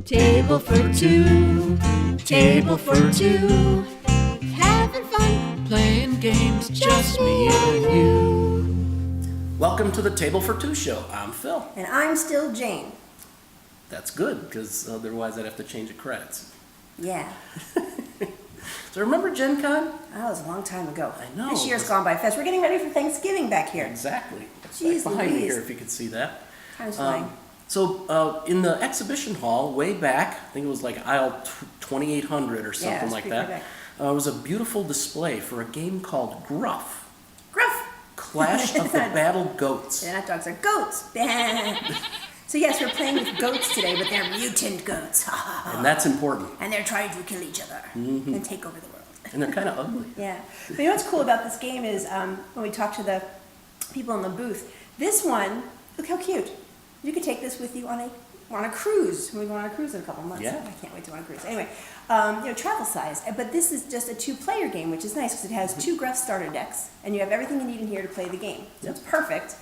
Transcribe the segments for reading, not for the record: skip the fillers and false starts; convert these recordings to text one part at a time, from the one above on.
Table for two, table for two. Having fun, playing games, just me and you. Welcome to the Table for Two show. I'm Phil. And I'm still Jane. That's good, because otherwise I'd have to change the credits. Yeah. So remember GenCon? That was a long time ago. I know. This year's gone by fast. We're getting ready for Thanksgiving back here. Exactly. It's Jeez right behind me Louise. here, if you could see that. Time's flying. So in the exhibition hall, way back, I think it was like aisle 2800 or something it's like pretty that, back. Was a beautiful display for a game called Gruff. Gruff! Clash of the Battle Goats. They're not dogs, they're goats. So yes, we're playing with goats today, but they're mutant goats. And that's important. And they're trying to kill each other and take over the world. And they're kind of ugly. Yeah. But you know what's cool about this game is when we talk to the people in the booth, this one, look how cute. You could take this with you on a cruise. We're going on a cruise in a couple months. Yeah. I can't wait to go on a cruise. Anyway, travel size. But this is just a two-player game, which is nice because it has two Gruff starter decks, and you have everything you need in here to play the game. So it's perfect.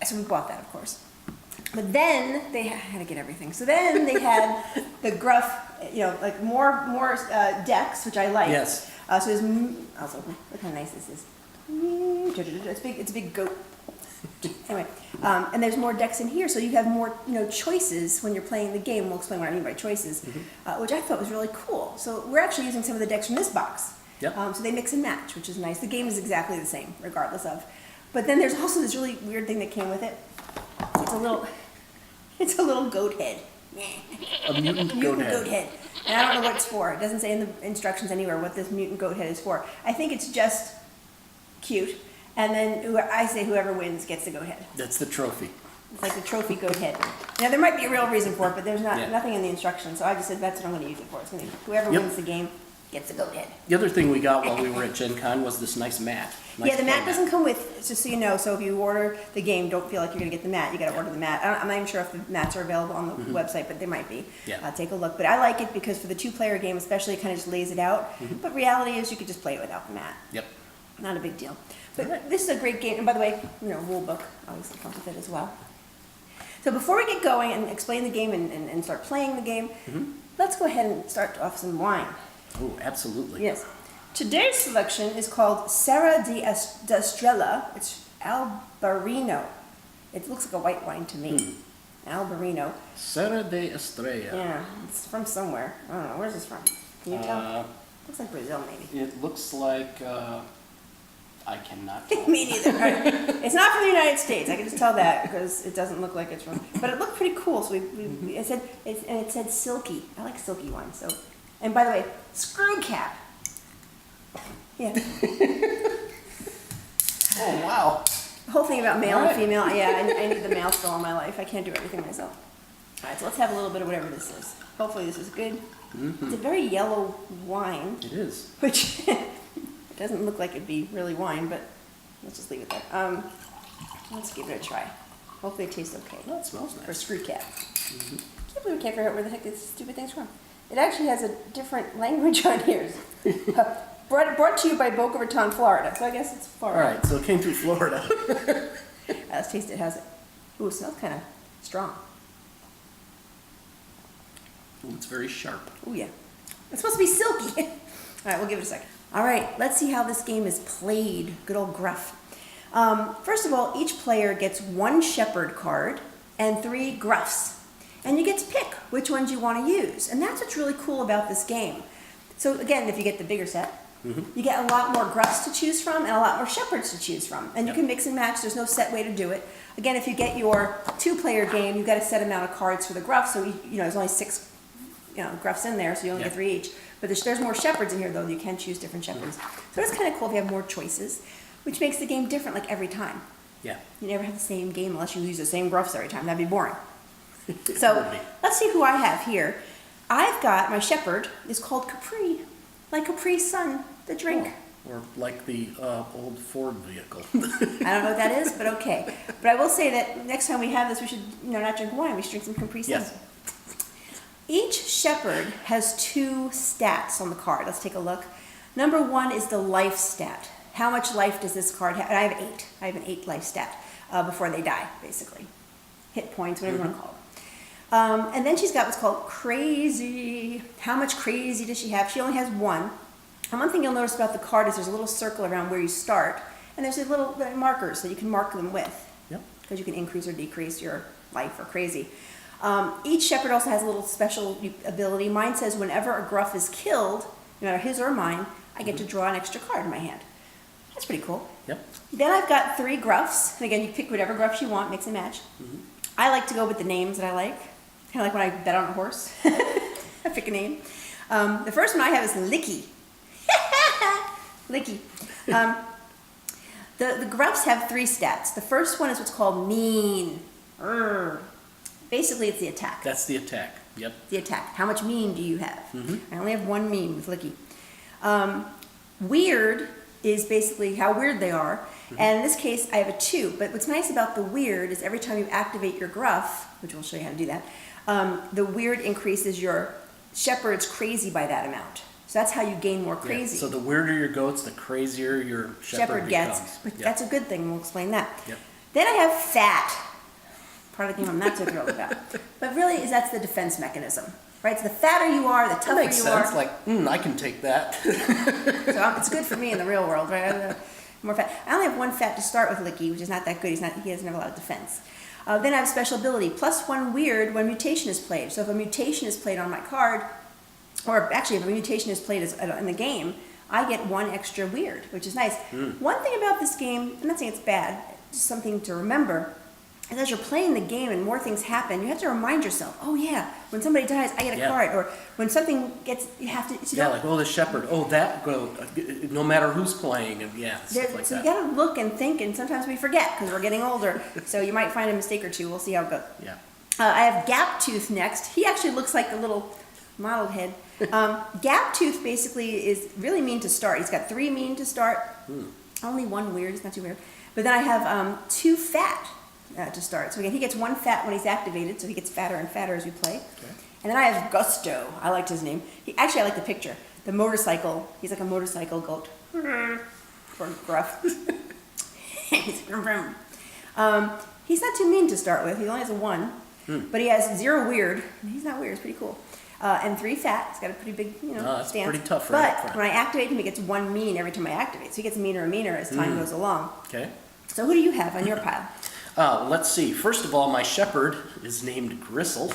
So we bought that, of course. But then I had to get everything. So then they had the Gruff, like more decks, which I like. Yes. So there's, look how nice this is. It's a big goat. Anyway, and there's more decks in here, so you have more, choices when you're playing the game. We'll explain what I mean by choices, which I thought was really cool. So we're actually using some of the decks from this box. Yep. So they mix and match, which is nice. The game is exactly the same, regardless of. But then there's also this really weird thing that came with it. It's a little goat head. A mutant goat head. And I don't know what it's for. It doesn't say in the instructions anywhere what this mutant goat head is for. I think it's just cute. And then I say whoever wins gets the goat head. That's the trophy. It's like the trophy goat head. Now there might be a real reason for it, but there's Yeah. nothing in the instructions. So I just said that's what I'm going to use it for. It's going to be whoever wins the game gets the goat head. The other thing we got while we were at Gen Con was this nice mat. Yeah, the mat doesn't come with, just so you know, so if you order the game, don't feel like you're going to get the mat. You got to order the mat. I'm not even sure if the mats are available on the website, but they might be. Yeah. Take a look. But I like it because for the two-player game especially, it kind of just lays it out. But reality is you could just play it without the mat. Yep. Not a big deal. But this is a great game. And by the way, rule book obviously comes with it as well. So before we get going and explain the game and start playing the game, let's go ahead and start off some wine. Oh, absolutely. Yes. Today's selection is called Serra d'Estrella. It's Albarino. It looks like a white wine to me. Albarino. Serra d'Estrella. Yeah, it's from somewhere. I don't know. Where's this from? Can you tell? Looks like Brazil, maybe. It looks like, I cannot tell. Me neither. Right. It's not from the United States. I can just tell that because it doesn't look like it's from. But it looked pretty cool. So it said silky. I like silky wine. So, and by the way, screw cap. Yeah. Oh, wow. The whole thing about male All right. and female. Yeah, I need the male still in my life. I can't do everything myself. All right, so let's have a little bit of whatever this is. Hopefully this is good. It's a very yellow wine, It is. which it doesn't look like it'd be really wine, but let's just leave it there. Let's give it a try. Hopefully it tastes okay. Oh, it smells For nice. screw cap. Can't believe we can't figure out where the heck this stupid thing's from. It actually has a different language on here. Brought to you by Boca Raton, Florida. So I guess it's All Florida. right, so it came through Florida. Let's taste it. How's it? Ooh, it smells kind of strong. Ooh, it's very sharp. Ooh, yeah. It's supposed to be silky. All right, we'll give it a second. All right, let's see how this game is played. Good old Gruff. First of all, each player gets one shepherd card and 3 Gruffs. And you get to pick which ones you want to use. And that's what's really cool about this game. So again, if you get the bigger set, you get a lot more Gruffs to choose from and a lot more shepherds to choose from. And you can mix and match. There's no set way to do it. Again, if you get your 2-player game, you've got a set amount of cards for the Gruffs. So there's only 6 Gruffs in there, so you only get 3 each. But there's more shepherds in here, though. You can choose different shepherds. So it's kind of cool if you have more choices, which makes the game different like every time. Yeah. You never have the same game unless you use the same Gruffs every time. That'd be boring. So let's see who I have here. I've got my shepherd is called Capri, like Capri Sun, the drink. Or like the old Ford vehicle. I don't know what that is, but okay. But I will say that next time we have this, we should not drink wine. We should drink some Capri Sun. Yes. Each shepherd has 2 stats on the card. Let's take a look. Number 1 is the life stat. How much life does this card have? And I have 8. I have an 8 life stat before they die, basically. Hit points, whatever you want to call it. And then she's got what's called crazy. How much crazy does she have? She only has one. And one thing you'll notice about the card is there's a little circle around where you start, and there's a little markers that you can mark them with. Yep. Because you can increase or decrease your life or crazy. Each shepherd also has a little special ability. Mine says whenever a gruff is killed, no matter his or mine, I get to draw an extra card in my hand. That's pretty cool. Yep. Then I've got 3 gruffs. And again, you pick whatever gruffs you want, mix and match. I like to go with the names that I like. Kind of like when I bet on a horse. I pick a name. The first one I have is Licky. Licky. The gruffs have 3 stats. The first one is what's called mean. Basically, it's the attack. That's the attack. Yep. The attack. How much mean do you have? I only have 1 mean with Licky. Weird is basically how weird they are. And in this case, I have a 2. But what's nice about the weird is every time you activate your gruff, which we'll show you how to do that, the weird increases your shepherd's crazy by that amount. So that's how you gain more crazy. Yeah. So the weirder your goats, the crazier your shepherd gets. becomes. But Yep. that's a good thing. We'll explain that. Yep. Then I have fat. Part of the game I'm not so thrilled about. But really, that's the defense mechanism. Right? So the fatter you are, the tougher That makes you sense. are. Like, I can take that. So it's good for me in the real world, right? I have more fat. I only have 1 fat to start with Licky, which is not that good. He doesn't have a lot of defense. Then I have special ability, +1 weird when mutation is played. So if a mutation is played on my card, or actually if a mutation is played in the game, I get 1 extra weird, which is nice. One thing about this game, I'm not saying it's bad, just something to remember, is as you're playing the game and more things happen, you have to remind yourself, oh yeah, when somebody dies, I get a card. Or when something gets, you have to... Yeah, like, the shepherd, that goat, no matter who's playing, and stuff like so that. you gotta look and think, and sometimes we forget because we're getting older. So you might find a mistake or 2. We'll see how it goes. Yeah. I have Gap Tooth next. He actually looks like a little mottled head. Gap Tooth basically is really mean to start. He's got 3 mean to start. Only 1 weird. It's not too weird. But then I have 2 fat to start. So again, he gets 1 fat when he's activated, so he gets fatter and fatter as we play. Okay. And then I have Gusto. I liked his name. I like the picture. The motorcycle. He's like a motorcycle goat. For Gruff. He's vroom, vroom. He's not too mean to start with. He only has a 1. But he has 0 weird. He's not weird. It's pretty cool. And 3 fat. He's got a pretty big, that's stance. pretty tough for But him. when I activate him, he gets 1 mean every time I activate. So he gets meaner and meaner as time goes along. Okay. So who do you have on your pile? Let's see. First of all, my shepherd is named Gristle.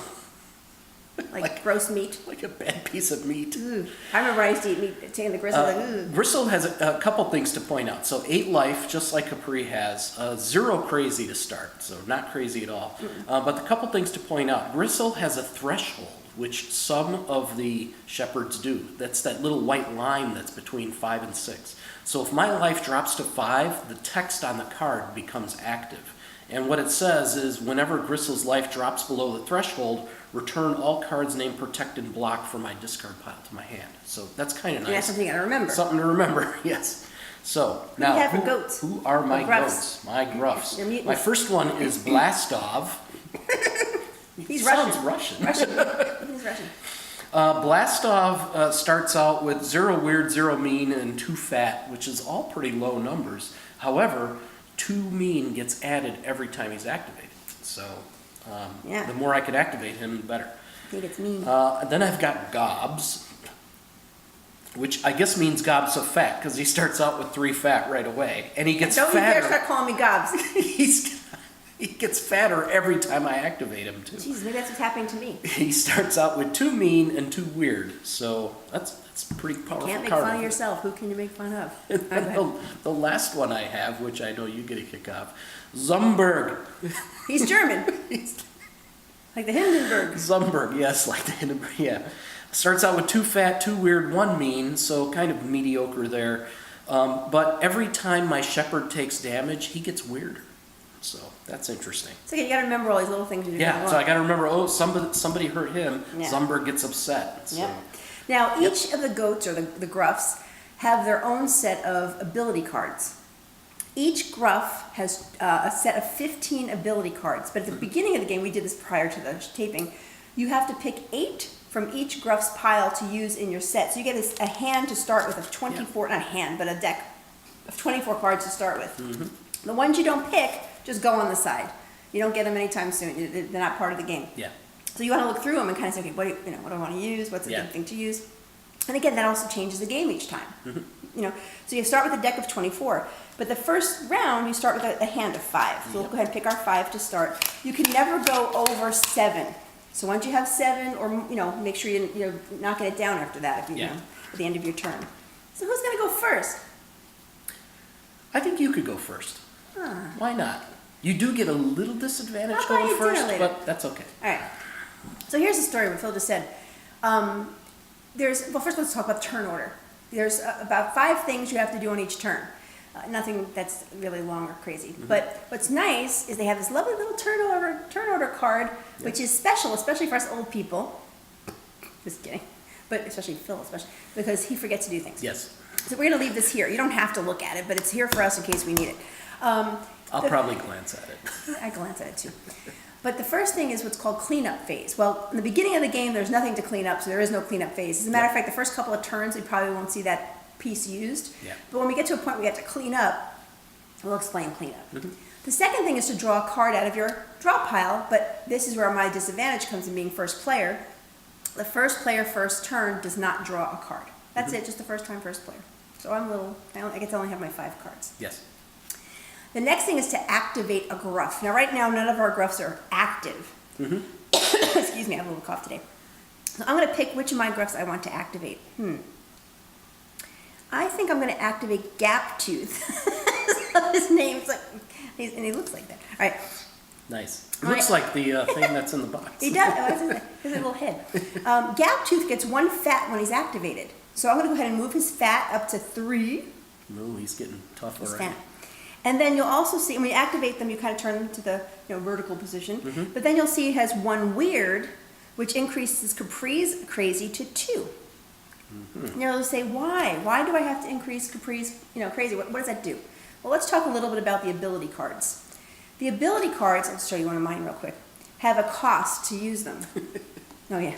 Like gross meat. Like a bad piece of meat. Ooh. I remember I used to eat meat, taking the gristle. Gristle has a couple things to point out. So 8 life, just like Capri has. 0 crazy to start, so not crazy at all. But the couple things to point out. Gristle has a threshold, which some of the shepherds do. That's that little white line that's between 5 and 6. So if my life drops to 5, the text on the card becomes active. And what it says is, whenever Gristle's life drops below the threshold, return all cards named Protect and Block from my discard pile to my hand. So that's kind of nice. Yeah, that's something you gotta remember. Something to remember, yes. So, do you now, have for goats? who are my Gruffs? goats? My Gruffs. Your mutants. My first one is Blastov. He's Sounds Russian. Russian. He's Russian. Blastov starts out with 0 weird, 0 mean, and 2 fat, which is all pretty low numbers. However, 2 mean gets added every time he's activated. So the more I could activate him, the better. I think it's mean. Then I've got Gobs, which I guess means Gobs of fat, because he starts out with 3 fat right away. And he gets Don't you fatter. dare start calling me Gobs. He gets fatter every time I activate him, too. Jeez, maybe that's what's happening to me. He starts out with 2 mean and 2 weird. So that's a pretty powerful Can't make card. fun of yourself. Who can you make fun of? And then the last one I have, which I know you get a kick off, Zumberg. He's German. Like the Hindenburg. Zumberg, yes, like the Hindenburg, yeah. Starts out with 2 fat, 2 weird, 1 mean, so kind of mediocre there. But every time my shepherd takes damage, he gets weirder. So that's interesting. It's okay, you gotta remember all these little things you do. Yeah, so I gotta remember, somebody hurt him, Yeah. Zumberg gets upset. So. Yep. Now, each of the goats, or the gruffs, have their own set of ability cards. Each gruff has a set of 15 ability cards, but at the beginning of the game, we did this prior to the taping, you have to pick 8 from each gruff's pile to use in your set. So you get a hand to start with of 24, not a hand, but a deck of 24 cards to start with. The ones you don't pick just go on the side. You don't get them anytime soon. They're not part of the game. Yeah. So you want to look through them and kind of say, okay, what do I want to use? What's a Yeah. good thing to use? And again, that also changes the game each time. Mm-hmm. So you start with a deck of 24, but the first round you start with a hand of 5. So we'll go ahead and pick our 5 to start. You can never go over 7. So once you have 7, or make sure you're knocking it down after that. If at the end of your turn. So who's going to go first? I think you could go first. Why not? You do get a little disadvantage I'll buy going you dinner first, later. but that's okay. All right. So here's the story. What Phil just said. First let's talk about turn order. There's about 5 things you have to do on each turn. Nothing that's really long or crazy. But what's nice is they have this lovely little turn order card, which is special, especially for us old people. Just kidding. But especially Phil, because he forgets to do things. Yes. So we're going to leave this here. You don't have to look at it, but it's here for us in case we need it. I'll probably glance at it. I glance at it too. But the first thing is what's called cleanup phase. Well, in the beginning of the game, there's nothing to clean up, so there is no cleanup phase. As a matter of fact, the first couple of turns, we probably won't see that piece used. Yeah. But when we get to a point where we have to clean up, we'll explain cleanup. The second thing is to draw a card out of your draw pile, but this is where my disadvantage comes in being first player. The first player first turn does not draw a card. That's it, just the first time first player. So I guess I only have my 5 cards. Yes. The next thing is to activate a gruff. Now, right now, none of our gruffs are active. Excuse me, I have a little cough today. So I'm going to pick which of my gruffs I want to activate. I think I'm going to activate Gap Tooth. His name's like, and he looks like that. All right. Nice. Looks like the thing that's in the box. He does. Oh, his little head. Gap Tooth gets 1 fat when he's activated. So I'm going to go ahead and move his fat up to 3. No, he's getting tougher. His Right? fat. And then you'll also see, when you activate them, you kind of turn them to the vertical position. But then you'll see it has 1 weird, which increases Capri's crazy to 2. Now you'll say, why? Why do I have to increase Capri's crazy? What does that do? Well, let's talk a little bit about the ability cards. The ability cards, I'll show you one of mine real quick, have a cost to use them. Oh yeah,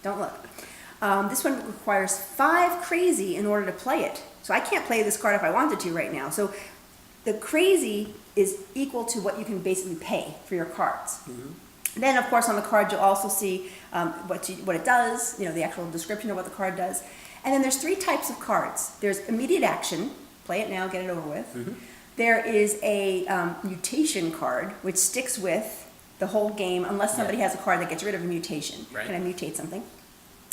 don't look. This one requires 5 crazy in order to play it. So I can't play this card if I wanted to right now. So the crazy is equal to what you can basically pay for your cards. Then, of course, on the card you'll also see what it does, the actual description of what the card does. And then there's 3 types of cards. There's immediate action, play it now, get it over with. There is a mutation card, which sticks with the whole game unless somebody has a card that gets rid of a mutation. Right. Can I mutate something?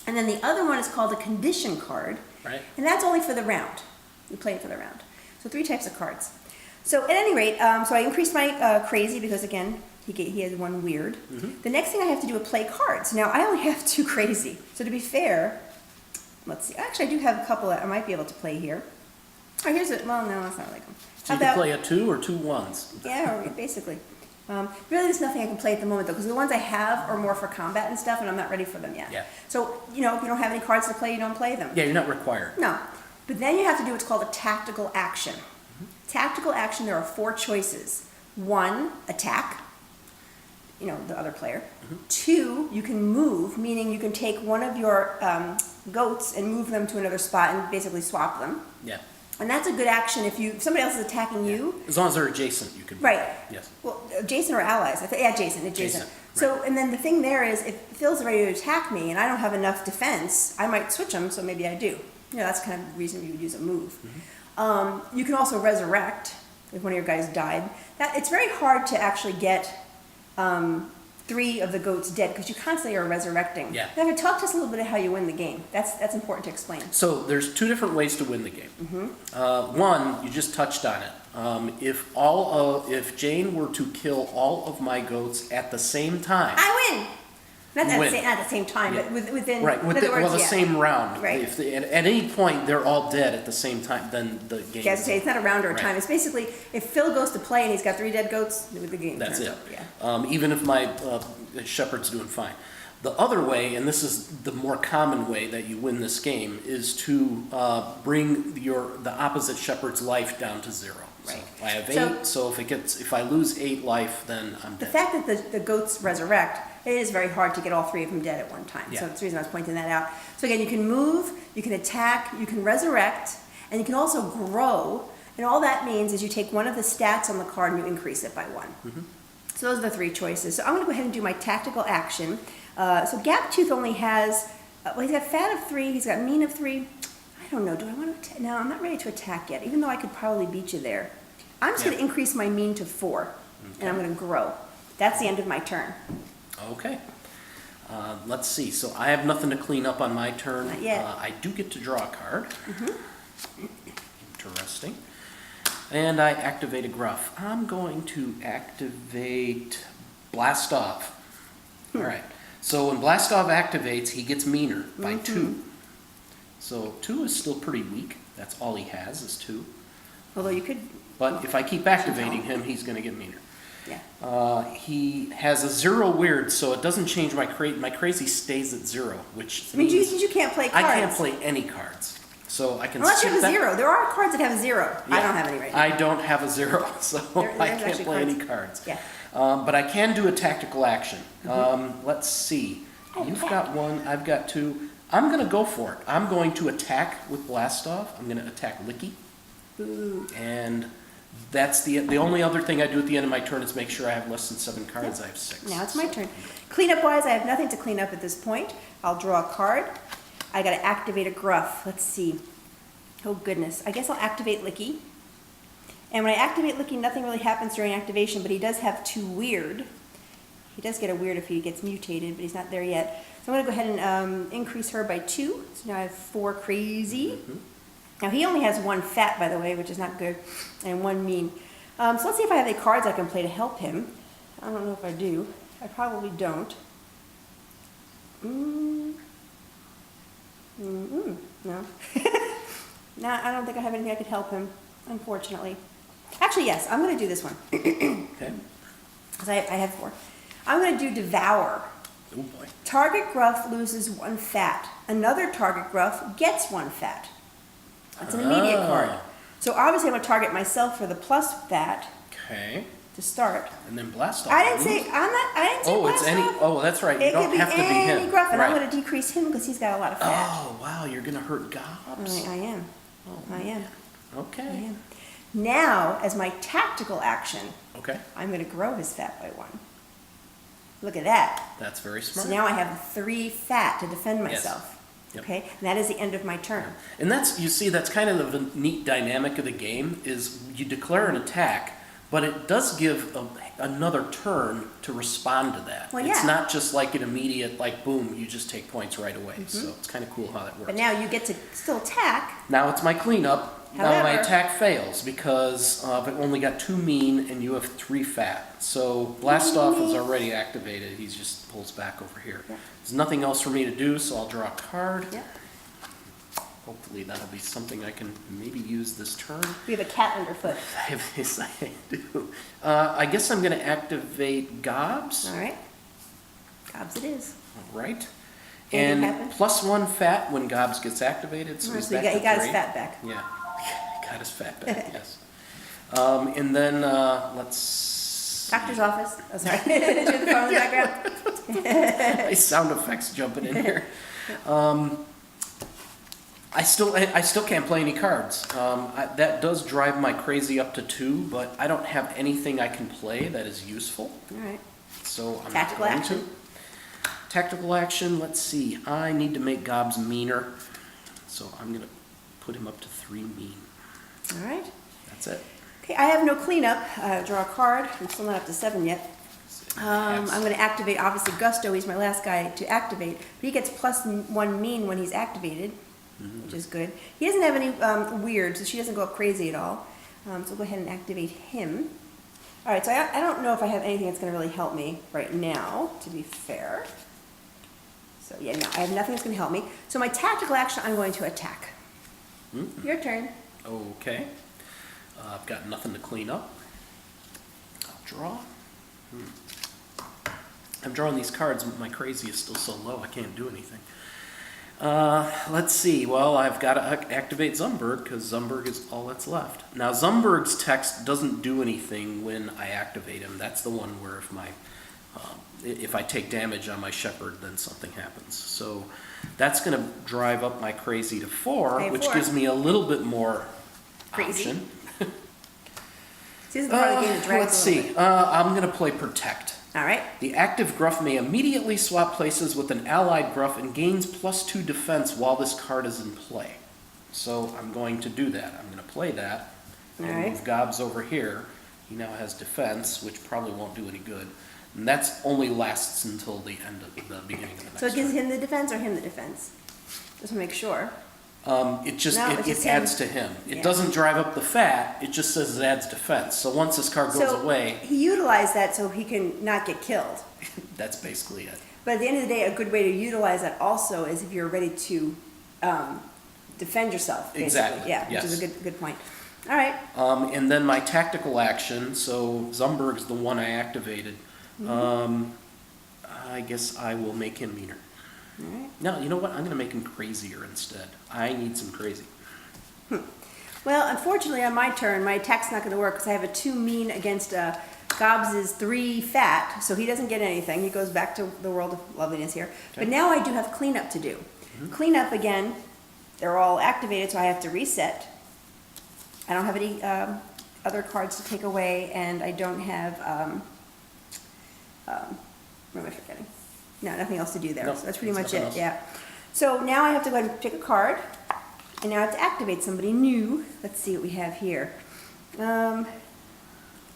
And then the other one is called a condition card. Right. And that's only for the round. You play it for the round. So 3 types of cards. So at any rate, so I increased my crazy because, again, he has 1 weird. The next thing I have to do is play cards. Now, I only have 2 crazy. So to be fair, let's see. Actually, I do have a couple that I might be able to play here. Oh, here's it. Well, no, that's not like them. So you can play a 2 or 2 1s. Yeah, basically. Really, there's nothing I can play at the moment, though, because the ones I have are more for combat and stuff, and I'm not ready for them yet. Yeah. So, if you don't have any cards to play, you don't play them. Yeah, you're not required. No. But then you have to do what's called a tactical action. Tactical action, there are 4 choices. 1, attack, the other player. 2, you can move, meaning you can take one of your goats and move them to another spot and basically swap them. Yeah. And that's a good action if somebody else is attacking you. As long as they're adjacent, you can. Right. Yes. Well, Jason or allies. Jason. Jason, So, right. and then the thing there is, if Phil's ready to attack me and I don't have enough defense, I might switch him, so maybe I do. That's kind of the reason you would use a move. You can also resurrect if one of your guys died. It's very hard to actually get 3 of the goats dead because you constantly are resurrecting. Yeah. Now, talk to us a little bit of how you win the game. That's important to explain. So there's 2 different ways to win the game. One, you just touched on it. If Jane were to kill all of my goats at the same time, I win. Not You win. at the same time, Yeah. but within. right, in other words, the yeah. same round. Right. If at any point they're all dead at the same time, then the game. Yeah, I was gonna say, it's not a round or a Right. time. It's basically, if Phil goes to play and he's got 3 dead goats, the game That's turns it. up. Yeah. Even if my shepherd's doing fine. The other way, and this is the more common way that you win this game, is to bring the opposite shepherd's life down to 0. Right. So I have 8. So- if I lose 8 life, then I'm The dead. fact that the goats resurrect, it is very hard to get all 3 of them dead at one time. Yeah. So that's the reason I was pointing that out. So again, you can move, you can attack, you can resurrect, and you can also grow. And all that means is you take one of the stats on the card and you increase it by 1. So those are the 3 choices. So I'm going to go ahead and do my tactical action. So Gaptooth only has, well, he's got fat of 3, he's got mean of 3. I don't know, do I want to, no, I'm not ready to attack yet, even though I could probably beat you there. I'm just going to increase my mean to 4, and I'm going to grow. That's the end of my turn. Okay. Let's see. So I have nothing to clean up on my turn. Not yet. I do get to draw a card. Interesting. And I activate a Gruff. I'm going to activate Blast Off. All right. So when Blast Off activates, he gets meaner by 2. So 2 is still pretty weak. That's all he has is 2. Although you could... But if I keep activating him, he's going to get meaner. Yeah. He has a 0 weird, so it doesn't change my crazy stays at 0, which means you can't play cards. I can't play any cards. So I can Unless you skip have a that. 0. There are cards that have a 0. Yeah. I don't have any right now. I don't have a 0, so I can't actually play cards. any cards. Yeah. But I can do a tactical action. Let's see. You've got 1, I've got 2. I'm going to go for it. I'm going to attack with Blast Off. I'm going to attack Licky. Ooh. And that's the only other thing I do at the end of my turn is make sure I have less than 7 cards. I have 6. Now it's my turn. Cleanup wise, I have nothing to clean up at this point. I'll draw a card. I gotta activate a Gruff. Let's see. Oh goodness. I guess I'll activate Licky. And when I activate Licky, nothing really happens during activation, but he does have 2 weird. He does get a weird if he gets mutated, but he's not there yet. So I'm gonna go ahead and increase her by 2. So now I have 4 crazy. Now he only has 1 fat, by the way, which is not good, and 1 mean. So let's see if I have any cards I can play to help him. I don't know if I do. I probably don't. No. No, I don't think I have anything I could help him, unfortunately. Actually, yes, I'm going to do this one. Okay. Because I have 4. I'm going to do Devour. Oh boy. Target Gruff loses 1 fat. Another target Gruff gets 1 fat. That's an immediate card. So obviously I'm going to target myself for the plus fat Okay. to start. And then Blast Off. I didn't say it's any. Off. Oh, that's right. You It don't could be have to be any him. Gruff, and I'm Right. going to decrease him because he's got a lot of fat. Oh wow, you're gonna hurt Gobs. I am. Oh, I am. I Okay. am. Now, as my tactical action, Okay. I'm going to grow his fat by 1. Look at that. That's very smart. So now I have 3 fat to defend Yes. myself. Yep. Okay, and that is the end of my turn. And that's, you see, that's kind of the neat dynamic of the game is you declare an attack, but it does give another turn to respond to that. Well, It's yeah. not just like an immediate, like, boom, you just take points right away. So it's kind of cool how that works. But now you get to still attack. Now it's my cleanup. Now my However- attack fails because I've only got 2 mean and you have 3 fat. So Blast Off is already activated. He just pulls back over here. Yeah. There's nothing else for me to do, so I'll draw a card. Yep. Hopefully that'll be something I can maybe use this turn. We have a cat underfoot. Yes, I do. I guess I'm going to activate Gobs. All right. Gobs it is. All right. Anything And happen? +1 fat when Gobs gets activated. So All right, he's so back he to got his 3. fat back. Yeah, he got his fat back, yes. And then let's... Doctor's office. Oh, sorry. Did you hear the phone in the background? Nice sound effects jumping in here. I still can't play any cards. That does drive my crazy up to 2, but I don't have anything I can play that is useful. All right. So I'm Tactical not going action. to. Tactical action, let's see. I need to make Gobs meaner. So I'm going to put him up to 3 mean. All right. That's it. Okay, I have no cleanup. Draw a card. I'm still not up to 7 yet. I'm going to activate, obviously, Gusto. He's my last guy to activate. But he gets +1 mean when he's activated, which is good. He doesn't have any weird, so she doesn't go up crazy at all. So we'll go ahead and activate him. All right, so I don't know if I have anything that's going to really help me right now, to be fair. So yeah, no, I have nothing that's going to help me. So my tactical action, I'm going to attack. Your turn. Okay. I've got nothing to clean up. I'll draw. I'm drawing these cards, but my crazy is still so low I can't do anything. Let's see. Well, I've got to activate Zumberg because Zumberg is all that's left. Now, Zumberg's text doesn't do anything when I activate him. That's the one where if I take damage on my Shepherd, then something happens. So that's going to drive up my crazy to 4, Okay, which 4. gives me a little bit more Crazy. option. This is the part of the game that drags Let's a little see. bit. I'm going to play Protect. All right. The active Gruff may immediately swap places with an allied Gruff and gains +2 defense while this card is in play. So I'm going to do that. I'm going to play that and All right. move Gobs over here. He now has defense, which probably won't do any good. And that's only lasts until the end of the beginning of the next So it gives turn. him the defense or him the defense? Just to make sure. It just No, it, it's it just adds him. to him. It Yeah. doesn't drive up the fat. It just says it adds defense. So once this card goes So away, he utilized that so he can not get killed. that's basically it. But at the end of the day, a good way to utilize that also is if you're ready to defend yourself, basically. Exactly, Yeah, which is a good point. All right. And then my tactical action. So Zumberg's the one I activated. I guess I will make him meaner. All right. No, you know what? I'm going to make him crazier instead. I need some crazy. Well, unfortunately, on my turn, my attack's not going to work because I have a 2 mean against Gobs' 3 fat, so he doesn't get anything. He goes back to the world of loveliness here. But now I do have cleanup to do. Cleanup, again, they're all activated, so I have to reset. I don't have any other cards to take away, and I don't have, what am I forgetting? No, nothing else to do there. No, So that's pretty there's much nothing it, else. yeah. So now I have to go ahead and pick a card, and now I have to activate somebody new. Let's see what we have here. I'm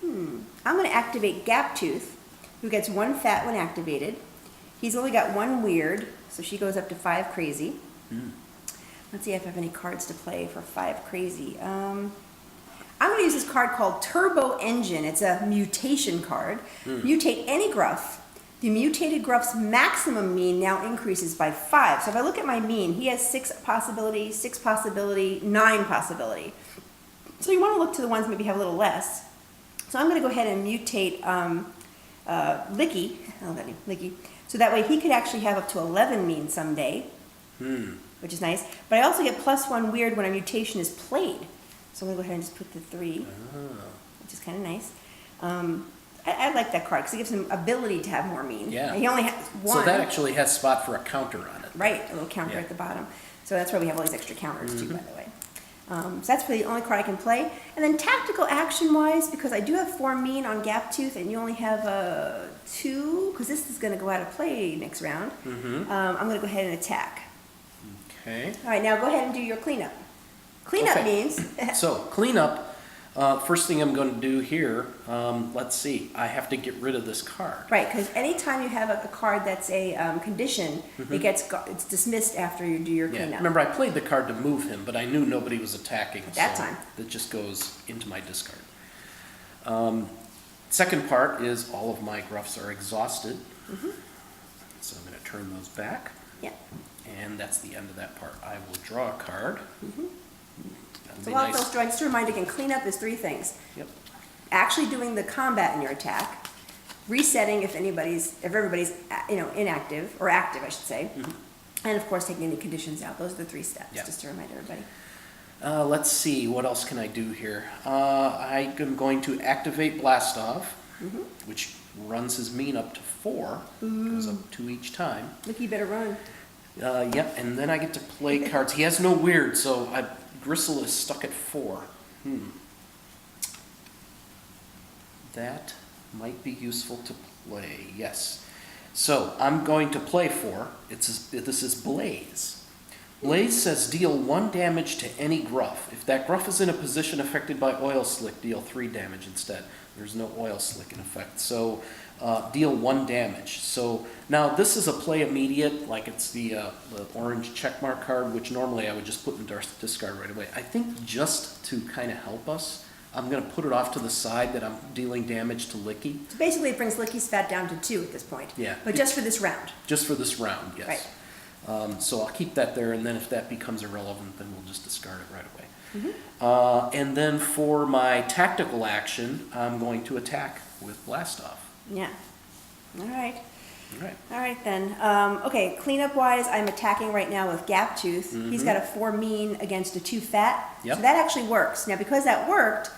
going to activate Gaptooth, who gets 1 fat when activated. He's only got 1 weird, so she goes up to 5 crazy. Let's see if I have any cards to play for 5 crazy. I'm going to use this card called Turbo Engine. It's a mutation card. Mutate any Gruff. The mutated Gruff's maximum mean now increases by 5. So if I look at my mean, he has 6 possibility, 6 possibility, 9 possibility. So you want to look to the ones maybe have a little less. So I'm going to go ahead and mutate Licky. I love that name, Licky. So that way he could actually have up to 11 mean someday, which is nice. But I also get +1 weird when a mutation is played. So I'm going to go ahead and just put the 3, which is kind of nice. I like that card because it gives him ability to have more mean. Yeah. He only has 1. So that actually has spot for a counter on it. Right, a little counter Yeah. at the bottom. So that's why we have all these extra counters too, by the way. So that's really the only card I can play. And then tactical action-wise, because I do have 4 mean on Gaptooth and you only have 2, because this is going to go out of play next round, I'm going to go ahead and attack. Okay. All right, now go ahead and do your cleanup. Cleanup Okay. means... So cleanup. First thing I'm going to do here. Let's see. I have to get rid of this card. Right, because anytime you have a card that's a condition, it's dismissed after you do your Yeah. cleanup. Remember, I played the card to move him, but I knew nobody was attacking. that so time. That just goes into my discard. Second part is all of my Gruffs are exhausted. So I'm going to turn those back. Yeah. And that's the end of that part. I will draw a card. That'll So be while nice. those drawing, just to remind again, cleanup is 3 things. Yep. Actually doing the combat in your attack, resetting if everybody's inactive or active, I should say, and of course taking any conditions out. Those are the 3 steps. Yep. Just to remind everybody. Let's see, what else can I do here? I am going to activate Blastoff, which runs his mean up to 4, goes up 2 each time. Look, you better run. Yep, and then I get to play cards. He has no weird, so Gristle is stuck at 4. That might be useful to play, yes. So I'm going to play 4. This is Blaze. Blaze says deal 1 damage to any Gruff. If that Gruff is in a position affected by Oil Slick, deal 3 damage instead. There's no Oil Slick in effect. So deal 1 damage. So now this is a play immediate, like it's the orange checkmark card, which normally I would just put in discard right away. I think just to kind of help us, I'm going to put it off to the side that I'm dealing damage to Licky. So basically, it brings Licky's fat down to 2 at this point. Yeah. But just for this round. Just for this round, yes. Right. So I'll keep that there, and then if that becomes irrelevant, then we'll just discard it right away. And then for my tactical action, I'm going to attack with Blastoff. Yeah. All right. All right. All right then. Okay, cleanup wise, I'm attacking right now with Gaptooth. He's got a 4 mean against a 2 fat. Yep. So that actually works. Now because that worked,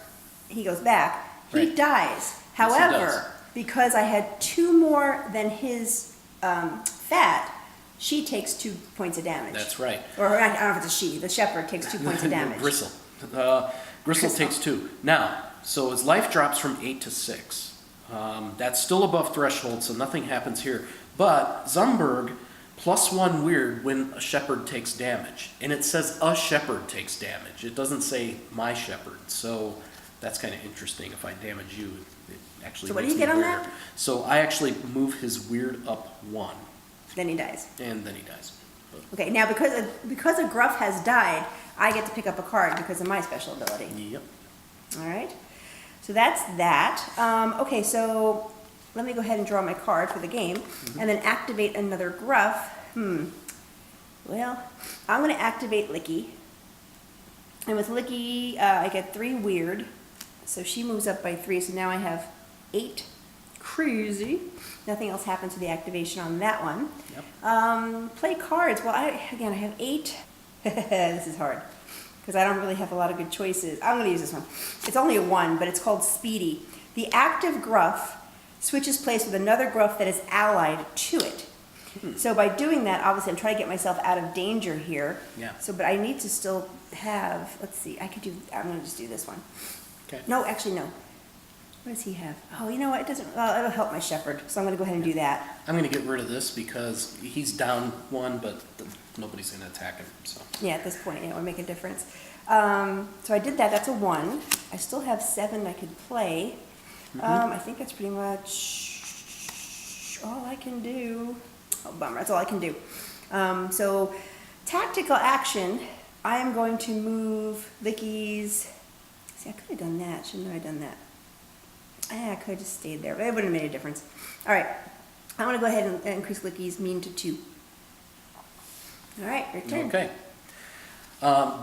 he goes back. He Right. dies. he does. However, because I had 2 more than his fat, she takes 2 points of damage. That's right. Or I don't know if it's a she. The shepherd takes 2 points of damage. Gristle. Gristle takes 2. Now, so his life drops from 8 to 6. That's still above threshold, so nothing happens here. But Zumberg, +1 weird when a shepherd takes damage. And it says a shepherd takes damage. It doesn't say my shepherd. So that's kind of interesting. If I damage you, it actually So what do makes you me get on weirder. that? So I actually move his weird up 1. Then he dies. And then he dies. But, Okay, now because a Gruff has died, I get to pick up a card because of my special ability. yep. All right, so that's that. Okay, so let me go ahead and draw my card for the game, and then activate another Gruff. Well, I'm going to activate Licky, and with Licky, I get 3 weird, so she moves up by 3. So now I have 8. Crazy. Nothing else happens to the activation on that one. Yep. Play cards. Well, I have 8. This is hard because I don't really have a lot of good choices. I'm going to use this one. It's only a 1, but it's called Speedy. The active Gruff switches place with another Gruff that is allied to it. So by doing that, obviously I'm trying to get myself out of danger here. Yeah. So, but I need to still have, let's see, I'm going to just do this one. Okay. No, actually, no. What does he have? Oh, you know what? It doesn't, well, it'll help my shepherd. So I'm going to go ahead and do that. I'm going to get rid of this because he's down 1, but nobody's going to attack him. So. Yeah, at this point, it would make a difference. So I did that. That's a 1. I still have 7 I could play. I think that's pretty much all I can do. Oh, bummer. That's all I can do. So tactical action, I am going to move Licky's. See, I could have done that. Shouldn't I have done that? I could have just stayed there. It wouldn't have made a difference. All right. I'm going to go ahead and increase Licky's mean to 2. All right, your turn. Okay.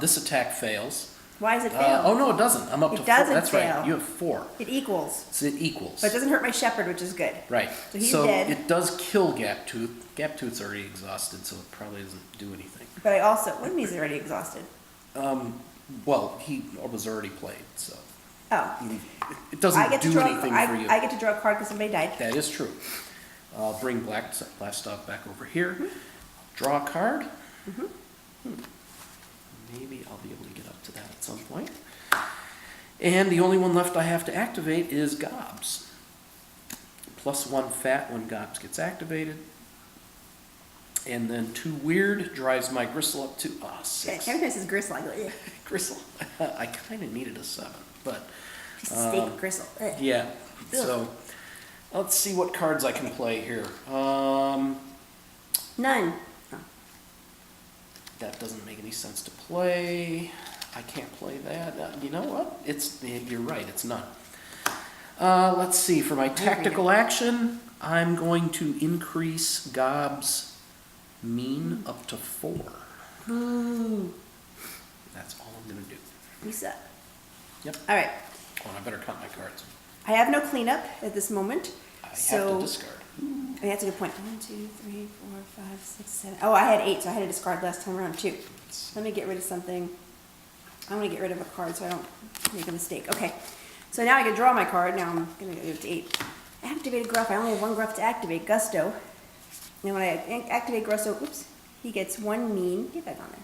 This attack fails. Why does it fail? Oh, no, it doesn't. I'm up to 4. doesn't That's fail. right. You have 4. It equals. So it equals. But it doesn't hurt my shepherd, which is good. Right. So he's dead. it does kill Gaptooth. Gaptooth's already exhausted, so it probably doesn't do anything. But I also, what do you mean he's already exhausted? Well, he was already played, so Oh. it doesn't do anything for you. I get to draw a card because somebody died. That is true. I'll bring Blastoff back over here. Draw a card. Maybe I'll be able to get up to that at some point. And the only one left I have to activate is Gobs. +1 fat when Gobs gets activated. And then 2 weird drives my Gristle up to 6. Every time it says gristle, I go, yeah. Gristle. I kind of needed a 7, but Piece of steak gristle. Ugh. yeah. So let's see what cards I can play here. None. Oh. That doesn't make any sense to play. I can't play that. You know what? You're right. It's none. Let's see. For my tactical action, I'm going to increase Gob's mean up to 4. Boo. That's all I'm going to do. You suck. Yep. All right. Oh, and I better count my cards. I have no cleanup at this moment. I have So, to discard. that's a good point. 1, 2, 3, 4, 5, 6, 7. Oh, I had 8, so I had to discard last time around too. Let me get rid of something. I'm going to get rid of a card so I don't make a mistake. Okay. So now I can draw my card. Now I'm going to go to 8. Activated Gruff. I only have 1 Gruff to activate. Gusto. And when I activate Gusto, oops, he gets 1 mean. Get back on there.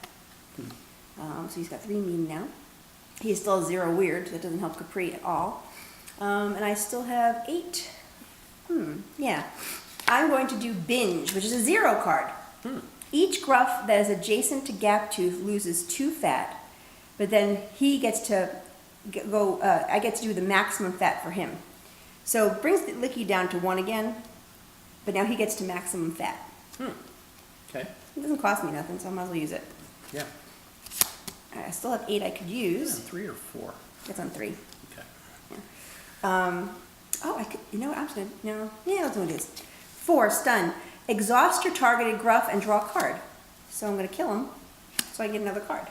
So he's got 3 mean now. He still has 0 weird. So that doesn't help Capri at all. And I still have 8. Yeah. I'm going to do Binge, which is a 0 card. Each Gruff that is adjacent to Gaptooth loses 2 fat, but then he gets to go, I get to do the maximum fat for him. So it brings the Licky down to 1 again, but now he gets to maximum fat. Okay. It doesn't cost me nothing, so I might as well use it. Yeah. All right, I still have 8 I could use. 3 or 4. That's on 3. Okay. Oh, I could, you know what, I'm just gonna, no, yeah, let's do this. 4, stun. Exhaust your targeted Gruff and draw a card. So I'm gonna kill him, so I get another card.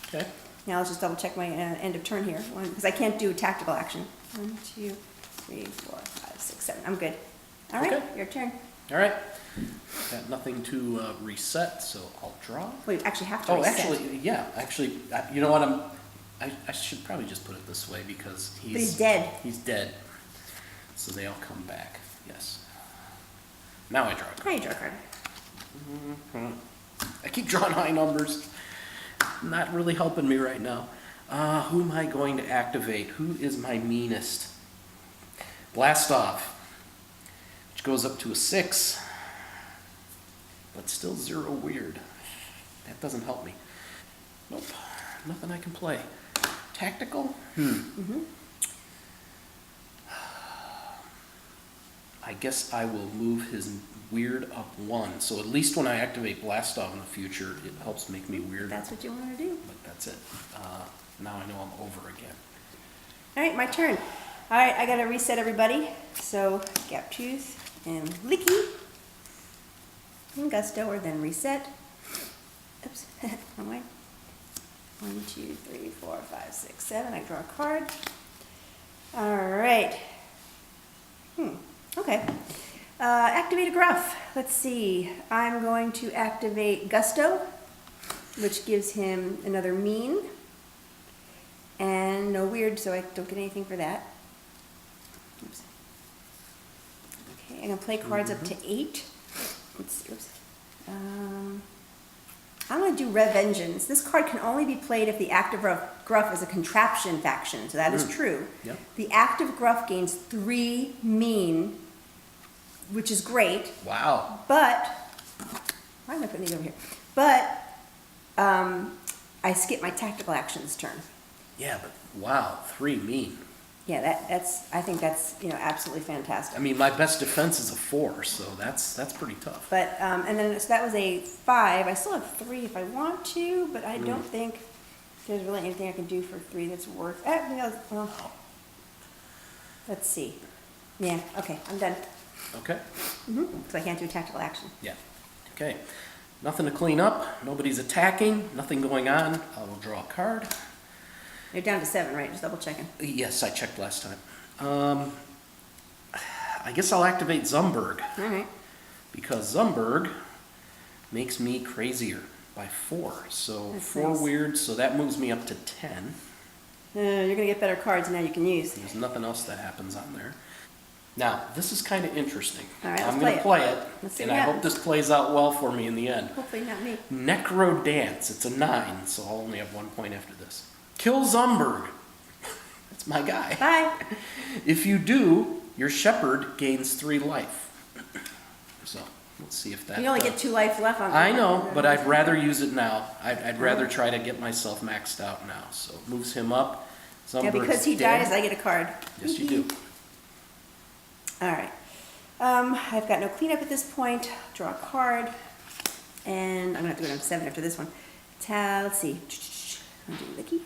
Okay. Now let's just double check my end of turn here, because I can't do a tactical action. 1, 2, 3, 4, 5, 6, 7, I'm good. All right, Okay. your turn. All right. Got nothing to reset, so I'll draw. Wait, you actually have to Oh, reset. actually, yeah. Actually, you know what? I should probably just put it this way because he's dead. He's dead. So they all come back. Yes. Now I draw a Now card. you draw a card. I keep drawing high numbers. Not really helping me right now. Who am I going to activate? Who is my meanest? Blast Off, which goes up to a 6, but still 0 weird. That doesn't help me. Nope, nothing I can play. Tactical? I guess I will move his weird up 1. So at least when I activate Blast Off in the future, it helps make me weird. That's what you want to do. But that's it. Now I know I'm over again. All right, my turn. All right, I gotta reset everybody. So Gap Tooth and Licky and Gusto are then reset. Oops, wrong way. 1, 2, 3, 4, 5, 6, 7. I draw a card. All right. Okay. Activate a Gruff. Let's see. I'm going to activate Gusto, which gives him another mean. And no weird, so I don't get anything for that. Oops. Okay, I'm gonna play cards up to 8. Let's see. Oops. I'm gonna do Revengeance. This card can only be played if the active Gruff is a contraption faction, so that is true. Yep. The active Gruff gains 3 mean, which is great. Wow. But why am I putting these over here? But I skip my tactical actions turn. Yeah, but wow, 3 mean. Yeah, I think that's absolutely fantastic. I mean, my best defense is a 4, so that's pretty tough. But and then so that was a 5. I still have 3 if I want to, but I don't think there's really anything I can do for 3 that's worth. Let's see. Yeah. Okay, I'm done. Okay. So I can't do a tactical action. Yeah. Okay. Nothing to clean up. Nobody's attacking. Nothing going on. I will draw a card. You're down to 7, right? Just double checking. Yes, I checked last time. I guess I'll activate Zumberg. All right. Because Zumberg makes me crazier by 4. So That's 4 nice. weird, so that moves me up to 10. You're gonna get better cards now you can use. There's nothing else that happens on there. Now, this is kind of interesting. All right, let's I'm going to play play it. it, Let's see and what I hope happens. this plays out well for me in the end. Hopefully not me. Necro Dance. It's a 9, so I'll only have 1 point after this. Kill Zumberg. That's my guy. Bye. If you do, your shepherd gains 3 life. So, let's see if that... You only get 2 life left on. I know, but I'd rather use it now. I'd rather try to get myself maxed out now. So, it moves him up. Yeah, Zumberg's because he dead. dies, I get a card. Yes, you do. All right. I've got no cleanup at this point. Draw a card. And I'm going to have to go down to 7 after this one. Let's see. I'm going to do Licky.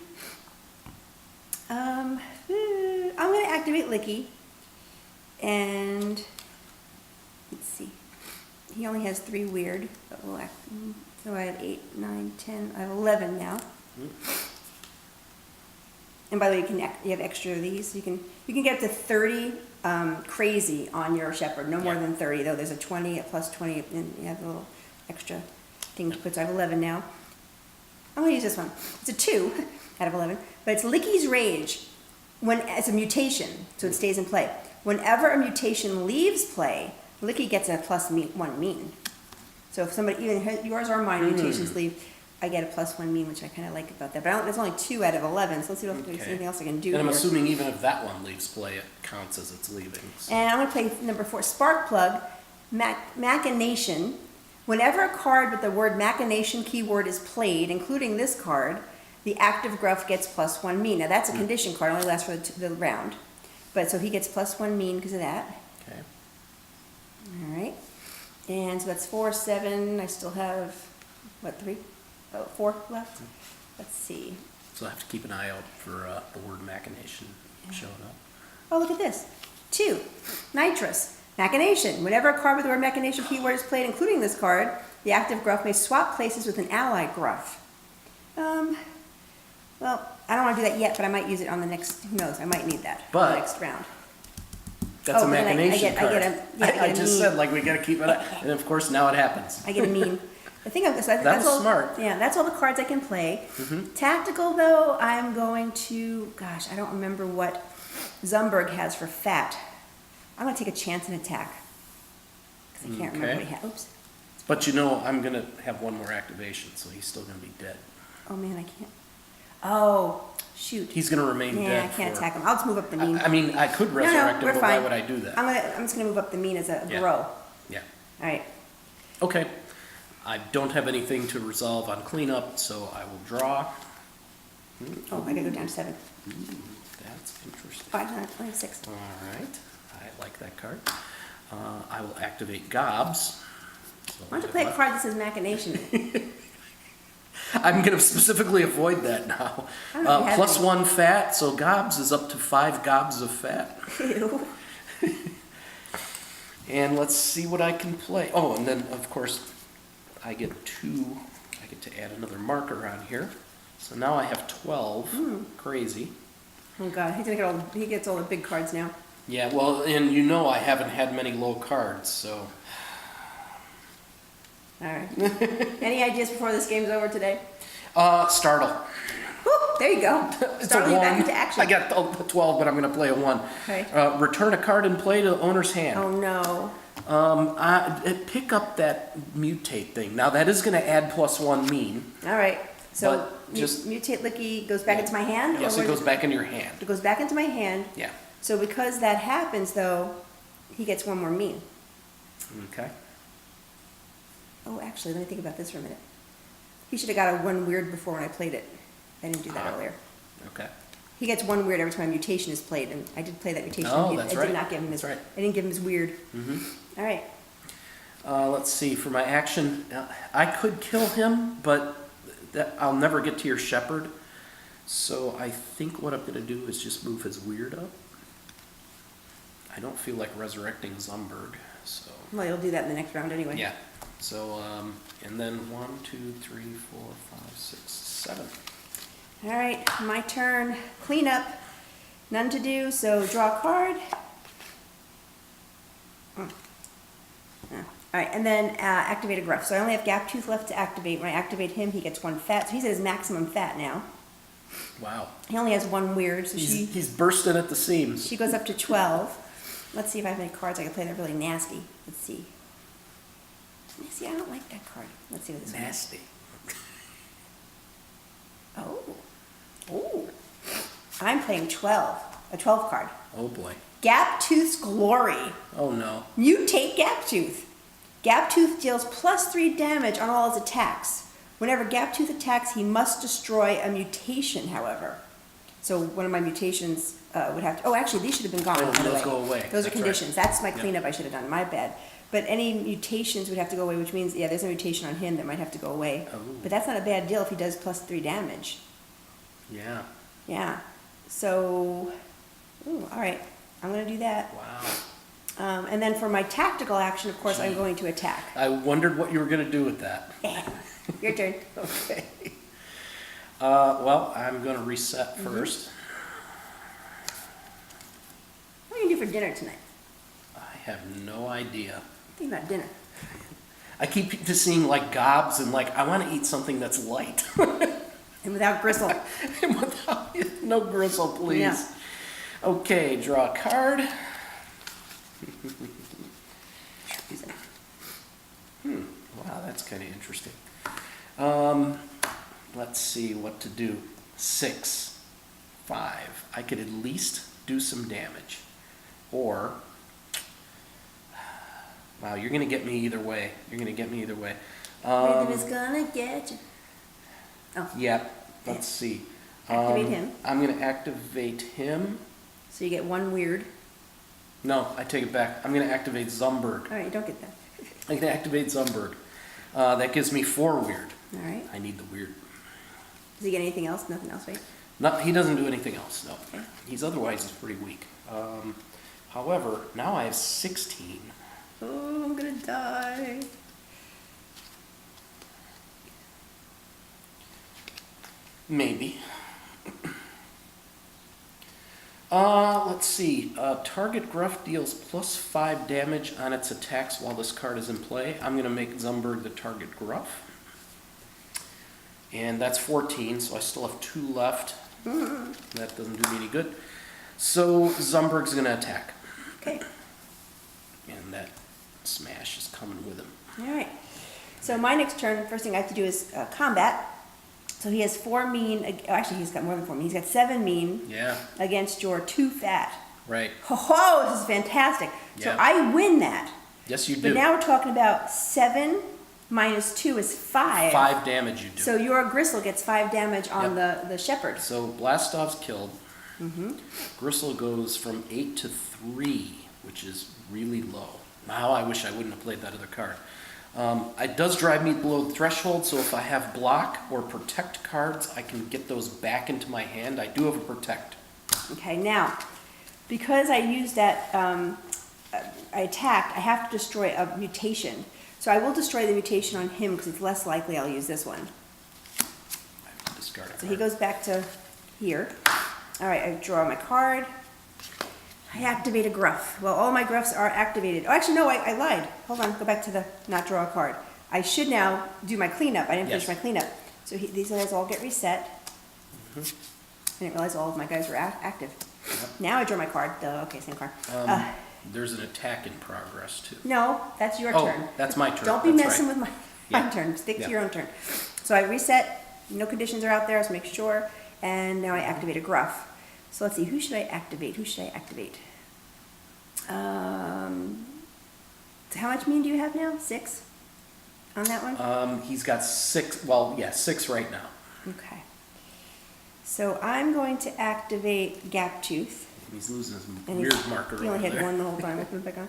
I'm going to activate Licky. And let's see. He only has 3 weird. But we'll so I have 8, 9, 10. I have 11 now. And by the way, you have extra of these. You can get up to 30 crazy on your shepherd. No more than 30 though. There's a 20, a plus 20, and you have a little extra thing to put. So I have 11 now. I'm gonna use this one. It's a 2 out of 11, but it's Licky's Rage. It's a mutation, so it stays in play. Whenever a mutation leaves play, Licky gets a plus 1 mean. So if somebody, even yours or mine, mutations leave, I get a plus 1 mean, which I kind of like about that. But there's only 2 out of 11, so let's see if there's anything else I can do And I'm here. assuming even if that one leaves play, it counts as it's leaving. So. And I'm going to play number 4, Sparkplug, Machination. Whenever a card with the word Machination keyword is played, including this card, the active Gruff gets plus 1 mean. Now that's a condition card, only lasts for the round. But so he gets plus 1 mean because of that. Okay. All right. And so that's 4, 7. I still have, what, 3? Oh, 4 left. Let's see. So I have to keep an eye out for the word machination showing up. Oh, look at this. 2, Nitrous. Machination. Whenever a card with the word Machination keyword is played, including this card, the active Gruff may swap places with an ally Gruff. Well, I don't want to do that yet, but I might use it on the next, who knows, I might need that for But- the next round. That's a but then machination card. I a just mean. said, like, we got to keep it up. And of course, now it happens. I get a mean. I think that's was all, smart. Yeah, that's all the cards I can play. Tactical, though, I'm going to, gosh, I don't remember what Zumberg has for fat. I'm going to take a chance and attack. Because I can't remember what he has. Oops. But you know, I'm going to have 1 more activation, so he's still going to be dead. Oh, man, I can't. Oh, Shoot. He's gonna remain Yeah, dead. I can't for- attack him. I'll just move up the mean. I mean, I could resurrect him, we're but fine. why would I do that? I'm just gonna move up the mean as a Yeah. grow. Yeah. All right. Okay. I don't have anything to resolve on cleanup, so I will draw. Oh, I gotta go down to 7. That's interesting. 5, 9, 6. All right. I like that card. I will activate Gobs. So Why don't you I play a have card that says machination? I'm going to specifically avoid that now. I don't know if you have Plus any. 1 fat, so Gobs is up to 5 gobs of fat. Ew. And let's see what I can play. Oh, and then of course I get to add another marker on here. So now I have 12. Crazy. Oh god, he gets all the big cards now. Yeah, well, and you know I haven't had many low cards, so. All right. Any ideas before this game's over today? Startle. Woo, there you go. It's Startle a you 1. back into action. I got the 12, but I'm going to play a 1. Okay. Return a card in play to the owner's hand. Oh no. Pick up that mutate thing. Now that is going to add plus 1 mean. All right. So But just- mutate Licky goes back into my hand? Yes, or it goes back into your hand. It goes back into my hand. Yeah. So because that happens though, he gets 1 more mean. Okay. Oh, actually, let me think about this for a minute. He should have got a 1 weird before when I played it. I didn't do that earlier. Okay. He gets 1 weird every time a mutation is played, and I did play that mutation. Oh, that's I right. did not give him his. That's right. I didn't give him his weird. Mm-hmm. All right. Let's see. For my action, I could kill him, but I'll never get to your shepherd. So I think what I'm going to do is just move his weird up. I don't feel like resurrecting Zumberg, so. Well, you'll do that in the next round anyway. Yeah. So, and then 1, 2, 3, 4, 5, 6, 7. All right, my turn. Clean up. None to do, so draw a card. All right, and then activate a Gruff. So I only have Gap Tooth left to activate. When I activate him, he gets 1 fat. So he's at his maximum fat now. Wow. He only has 1 weird, so He's bursting at the seams. she goes up to 12. Let's see if I have any cards I can play that are really nasty. Let's see. See, I don't like that card. Let's see what this Nasty. one is. Oh. I'm playing 12. A 12 card. Oh boy. Gap Tooth's Glory. Oh no. Mutate Gap Tooth. Gap Tooth deals +3 damage on all his attacks. Whenever Gap Tooth attacks, he must destroy a mutation, however. So one of my mutations would have to... Oh, actually, these should have been gone, Oh, by the those way. go away. Those are That's right. conditions. That's my Yeah. cleanup I should have done. My bad. But any mutations would have to go away, which means, yeah, there's a mutation on him that might have to go away. Oh. But that's not a bad deal if he does +3 damage. Yeah. Yeah. So... Ooh, all right. I'm going to do that. Wow. And then for my tactical action, of course, I'm going to attack. I wondered what you were going to do with that. Your turn. Okay. Well, I'm going to reset first. What are you going to do for dinner tonight? I have no idea. Think about dinner. I keep just seeing like gobs and like I want to eat something that's light. And without gristle. And without no gristle, please. Yeah. Okay, draw a card. Wow, that's kind of interesting. Let's see what to do. 6, 5. I could at least do some damage. Or, wow, you're going to get me either way. You're going to get me either way. Rhythm is gonna get you. Oh, Yeah, let's see. Activate him. I'm going to activate him. so you get 1 weird. No, I take it back. I'm going to activate Zumberg. All right, you don't get that. I'm going to activate Zumberg. That gives me 4 weird. All right. I need the weird. Does he get anything else? Nothing else, right? No, he doesn't do anything else, no. Okay. He's pretty weak. However, now I have 16. Oh, I'm gonna die. Maybe. Let's see. Target Gruff deals +5 damage on its attacks while this card is in play. I'm going to make Zumberg the target Gruff. And that's 14, so I still have 2 left. That doesn't do me any good. So Zumberg's going to attack. Okay. And that smash is coming with him. All right. So my next turn, first thing I have to do is combat. So he has 4 mean, actually he's got more than 4 mean. He's got 7 mean Yeah, against your 2 fat. right. Oh, this is fantastic. So Yeah. I win that. Yes, you But do. now we're talking about 7 minus 2 is 5. 5 damage you do. So your Gristle gets 5 damage on the Shepherd. So Blastoff's killed. Gristle goes from 8 to 3, which is really low. Now I wish I wouldn't have played that other card. It does drive me below the threshold, so if I have block or protect cards, I can get those back into my hand. I do have a protect. Okay, now, because I used that, I attacked, I have to destroy a mutation. So I will destroy the mutation on him because it's less likely I'll use this one. I have to discard a So card. he goes back to here. All right, I draw my card. I activate a Gruff. Well, all my Gruffs are activated. Oh, actually, no, I lied. Hold on, go back to the not draw a card. I should now do my cleanup. I didn't finish my cleanup. So these guys all get reset. I didn't realize all of my guys were active. Now I draw my card. Okay, same card. There's an attack in progress, too. No, that's your Oh, turn. that's my turn. Don't be That's messing right. with my Yeah. turn. Stick Yeah. to your own turn. So I reset. No conditions are out there, so make sure. And now I activate a Gruff. So let's see, who should I activate? Who should I activate? How much mean do you have now? 6 on that one? He's got 6, well, yeah, 6 right now. Okay. So I'm going to activate Gap Tooth. He's losing his And weird he's- marker He over only had there. one the whole time. I put it back on.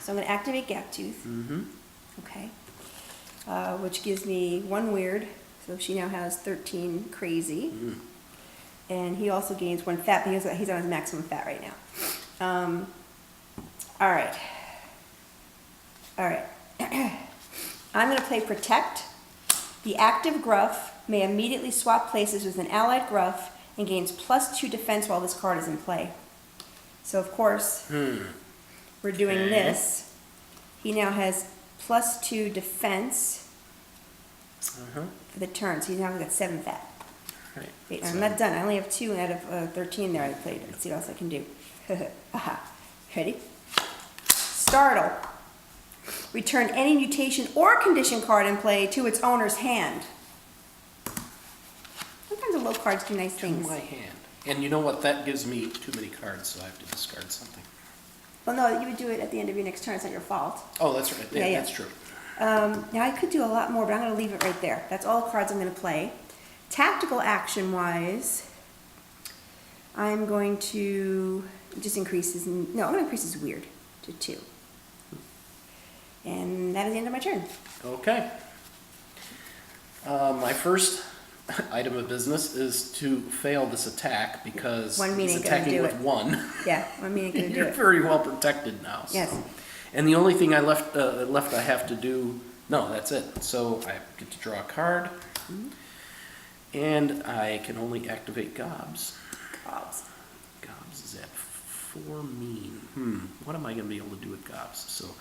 So I'm going to activate Gap Tooth. Okay. Which gives me 1 weird. So she now has 13 crazy. And he also gains 1 fat, but he's on his maximum fat right now. All right. All right. I'm going to play Protect. The active Gruff may immediately swap places with an allied Gruff and gains +2 defense while this card is in play. So, of course, we're doing Okay. this. He now has +2 defense for the turn. So he's now got 7 fat. Right. Wait, So- I'm not done. I only have 2 out of 13 there I played. Let's see what else I can do. Aha. Ready? Startle. Return any mutation or condition card in play to its owner's hand. Sometimes the low cards do nice To things. my hand. And you know what? That gives me too many cards, so I have to discard something. Well, no, you would do it at the end of your next turn. It's not your fault. Oh, that's right. Yeah, Yeah. that's true. Now, I could do a lot more, but I'm going to leave it right there. That's all the cards I'm going to play. Tactical action-wise, I'm going to just increase his... No, I'm going to increase his weird to 2. And that is the end of my turn. Okay. My first item of business is to fail this attack because 1 mean he's ain't gonna attacking do with it. 1. Yeah, I mean, I'm going to do You're it. very well protected now. So. Yes. And the only thing I left I have to do. No, that's it. So I get to draw a card, and I can only activate Gobs. Gobs. Gobs is at 4 mean. What am I going to be able to do with Gobs? So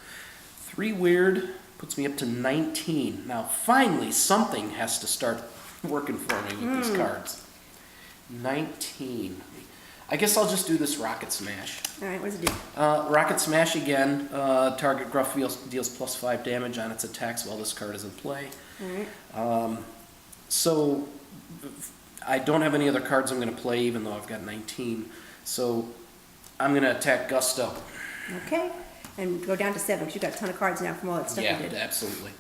3 weird puts me up to 19. Now finally something has to start working for me with these cards. 19. I guess I'll just do this Rocket Smash. All right, what does it do? Rocket Smash again. Target Gruff deals +5 damage on its attacks while this card is in play. All right. So I don't have any other cards I'm going to play, even though I've got 19. So I'm going to attack Gusto. Okay. And go down to 7 because you've got a ton of cards now from all that stuff Yeah, you did. absolutely.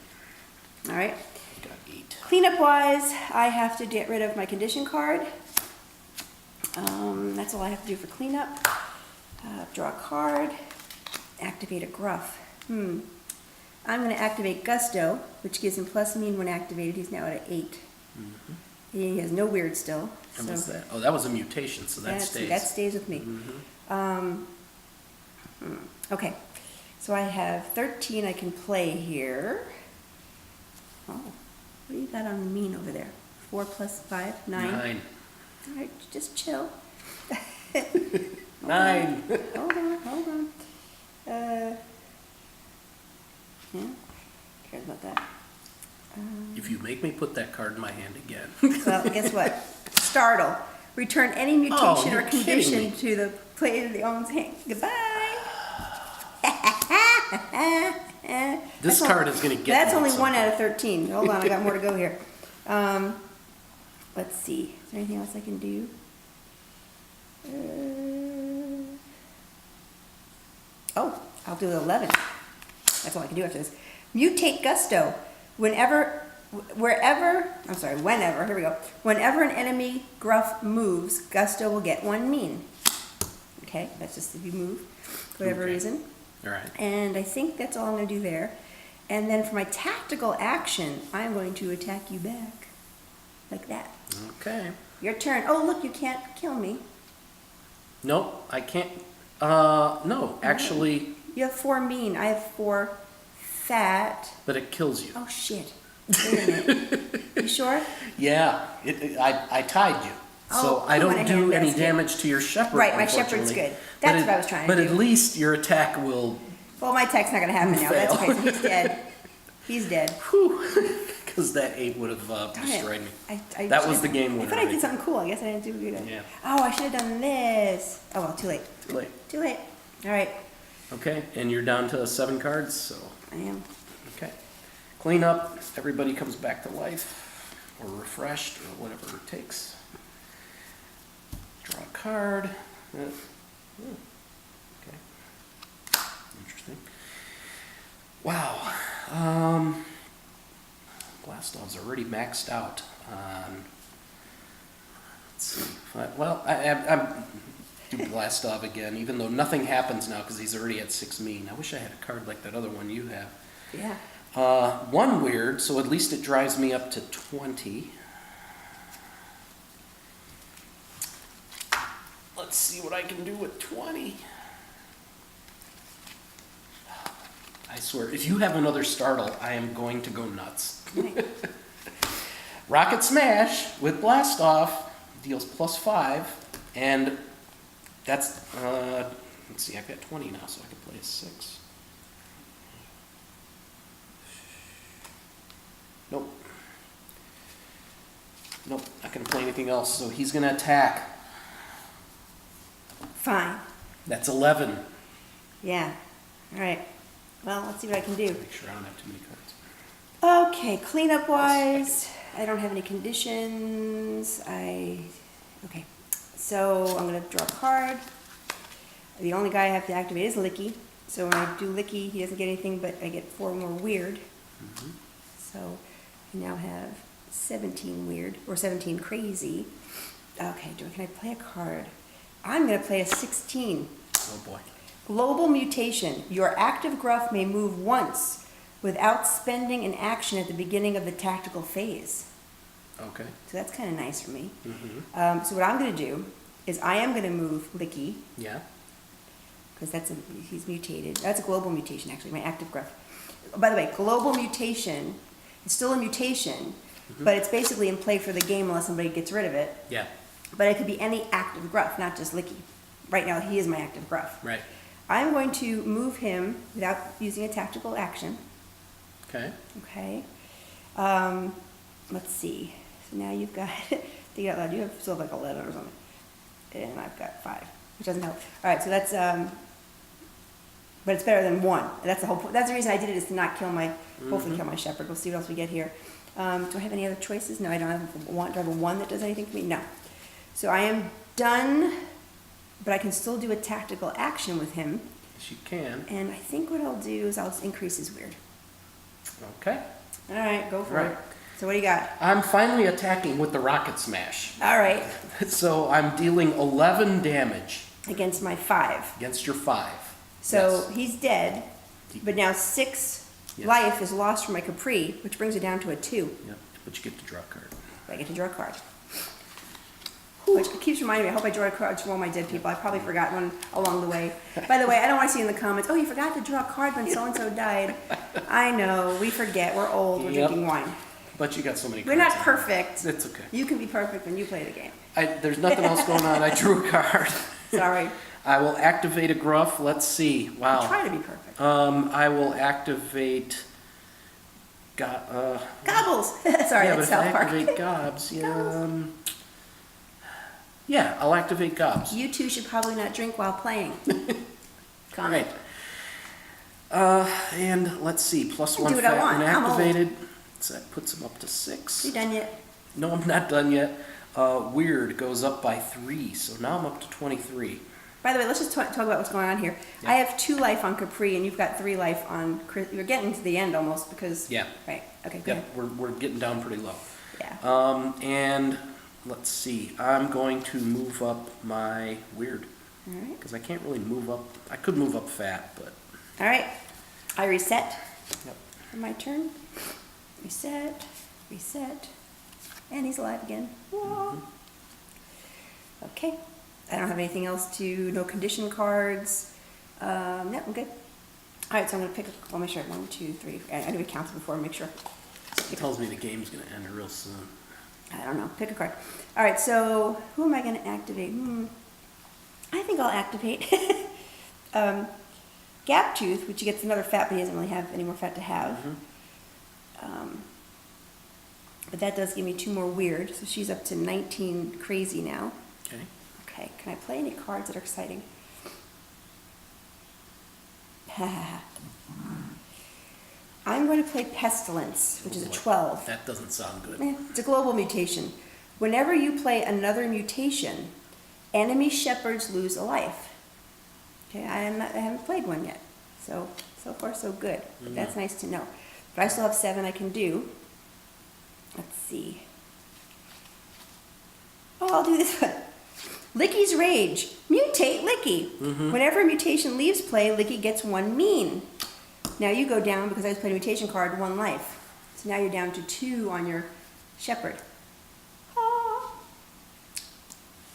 All right. I've got 8. Cleanup-wise, I have to get rid of my condition card. That's all I have to do for cleanup. Draw a card. Activate a Gruff. I'm going to activate Gusto, which gives him +mean when activated. He's now at an 8. He has no weird still. And so what's that? Oh, that was a mutation, so that stays. That stays with me. Okay. So I have 13 I can play here. Oh, what do you got on mean over there? 4 plus 5, 9. 9. All right, just chill. 9. Hold on. Yeah, cares about that. If you make me put that card in my hand again. Well, guess what? Startle. Return any mutation Oh, or you're kidding condition me. to the player of the owner's hand. Goodbye. This That's card is going to get That's me only at some 1 out point. of 13. Hold on, I got more to go here. let's see. Is there anything else I can do? Oh, I'll do 11. That's all I can do after this. Mutate Gusto. Whenever, here we go. Whenever an enemy Gruff moves, Gusto will get 1 mean. Okay, that's just if you move, for whatever reason. All right. And I think that's all I'm going to do there. And then for my tactical action, I'm going to attack you back. Like that. Okay. Your turn. Oh, look, you can't kill me. Nope, I can't. No, actually. You have 4 mean. I have 4 fat. But it kills you. Oh, shit. Wait a minute. You sure? Yeah, I tied you. So Oh, I who went don't ahead? do any That's good. damage to your shepherd. Right, my shepherd's unfortunately. good. That's what I was trying to But do. at least your attack will. Well, my attack's not going to happen now. That's Fail. okay. So he's dead. He's dead. Because that 8 would have Darn it. destroyed me. I That was should- the game I winner. thought I did something cool. I guess I didn't do good. Yeah. Oh, I should have done this. Oh, well, too late. Too late. Too late. All right. Okay, and you're down to 7 cards, so. I am. Okay. Clean up. Everybody comes back to life, or refreshed, or whatever it takes. Draw a card. Okay. Interesting. Wow. Blastov's already maxed out on. Let's see. Well, I'm do Blastov again, even though nothing happens now because he's already at 6 mean. I wish I had a card like that other one you have. Yeah. 1 weird, so at least it drives me up to 20. Let's see what I can do with 20. I swear, if you have another startle, I am going to go nuts. Right. Rocket Smash with Blastoff deals +5, and that's, let's see, I've got 20 now, so I can play a 6. Nope. Nope, not gonna play anything else, so he's gonna attack. Fine. That's 11. Yeah. All right. Well, let's see what I can do. Make sure I don't have too many cards. Okay, cleanup wise, I don't have any conditions. Okay. So I'm gonna draw a card. The only guy I have to activate is Licky. So when I do Licky, he doesn't get anything, but I get 4 more weird. Mm-hmm. So I now have 17 weird, or 17 crazy. Okay, can I play a card? I'm gonna play a 16. Oh boy. Global mutation. Your active Gruff may move once without spending an action at the beginning of the tactical phase. Okay. So that's kind of nice for me. Mm-hmm. So what I'm going to do is I am going to move Licky, Yeah. because he's mutated. That's a global mutation, actually, my active Gruff. By the way, global mutation is still a mutation, but it's basically in play for the game unless somebody gets rid of it. Yeah. But it could be any active Gruff, not just Licky. Right now, he is my active Gruff. Right. I'm going to move him without using a tactical action. Okay. Okay. Let's see. So now you've got, think out loud, you still have like 11 or something. And I've got 5, which doesn't help. All right, so that's, but it's better than 1. That's the whole point. That's the reason I did it, is to not kill my, hopefully kill my shepherd. We'll see what else we get here. Do I have any other choices? No, I don't have one. Do I have a 1 that does anything for me? No. So I am done, but I can still do a tactical action with him. Yes, you can. And I think what I'll do is I'll increase his weird. Okay. All right, go for Right. it. So what do you got? I'm finally attacking with the Rocket Smash. All right, So I'm dealing 11 damage against my 5. against your 5. So Yes. he's dead, but now 6 Yes. life is lost from my Capri, which brings it down to a 2. Yep. But you get to draw a card. I get to draw a card. Which keeps reminding me, I hope I draw a card to all my dead people. I probably forgot one along the way. By the way, I don't want to see in the comments, oh, you forgot to draw a card when so-and-so died. I know, we forget. We're old. We're Yep. drinking wine. But you got so many We're cards. not perfect. It's okay. You can be perfect when you play the game. There's nothing else going on. I drew a card. Sorry. I will activate a Gruff. Let's see. Wow. Try to be perfect. I will activate. Gobbles! Sorry, Yeah, but that's if I South Park. activate Gobs, yeah, I'll activate Gobs. You two should probably not drink while playing. All right. And let's see, +1 do what I fat want. when I'm old. activated. So that puts him up to 6. You done yet? No, I'm not done yet. Weird goes up by 3, so now I'm up to 23. By the way, let's just talk about what's going on here. Yeah. I have 2 life on Capri, and you've got 3 life on Chris. You're getting to the end almost because. Yeah. Right. Okay. Go Yep, we're getting down pretty low. ahead. Yeah. And let's see. I'm going to move up my weird All right. because I can't really move up. I could move up fat, but All right. I reset. yep. For my turn. Reset. Reset. And he's alive again. Whoa. Okay. I don't have anything else to, no condition cards. No, I'm good. All right, so I'm going to pick, I'll make sure, 1, 2, 3. I need to count them before, make sure. It tells me the game's going to end real soon. I don't know, pick a card. All right, so who am I going to activate? I think I'll activate Gap Tooth, which gets another fat, but he doesn't really have any more fat to have. But that does give me 2 more weird, so she's up to 19 crazy now. Okay. Okay, can I play any cards that are exciting? I'm going to play Pestilence, which is a 12. That doesn't sound good. It's a global mutation. Whenever you play another mutation, enemy shepherds lose a life. Okay, I haven't played one yet, so far so good. But that's nice to know. But I still have 7 I can do. Let's see. Oh, I'll do this one. Licky's Rage. Mutate Licky. Whenever a mutation leaves play, Licky gets 1 mean. Now you go down, because I just played a mutation card, 1 life. So now you're down to 2 on your shepherd. Ah.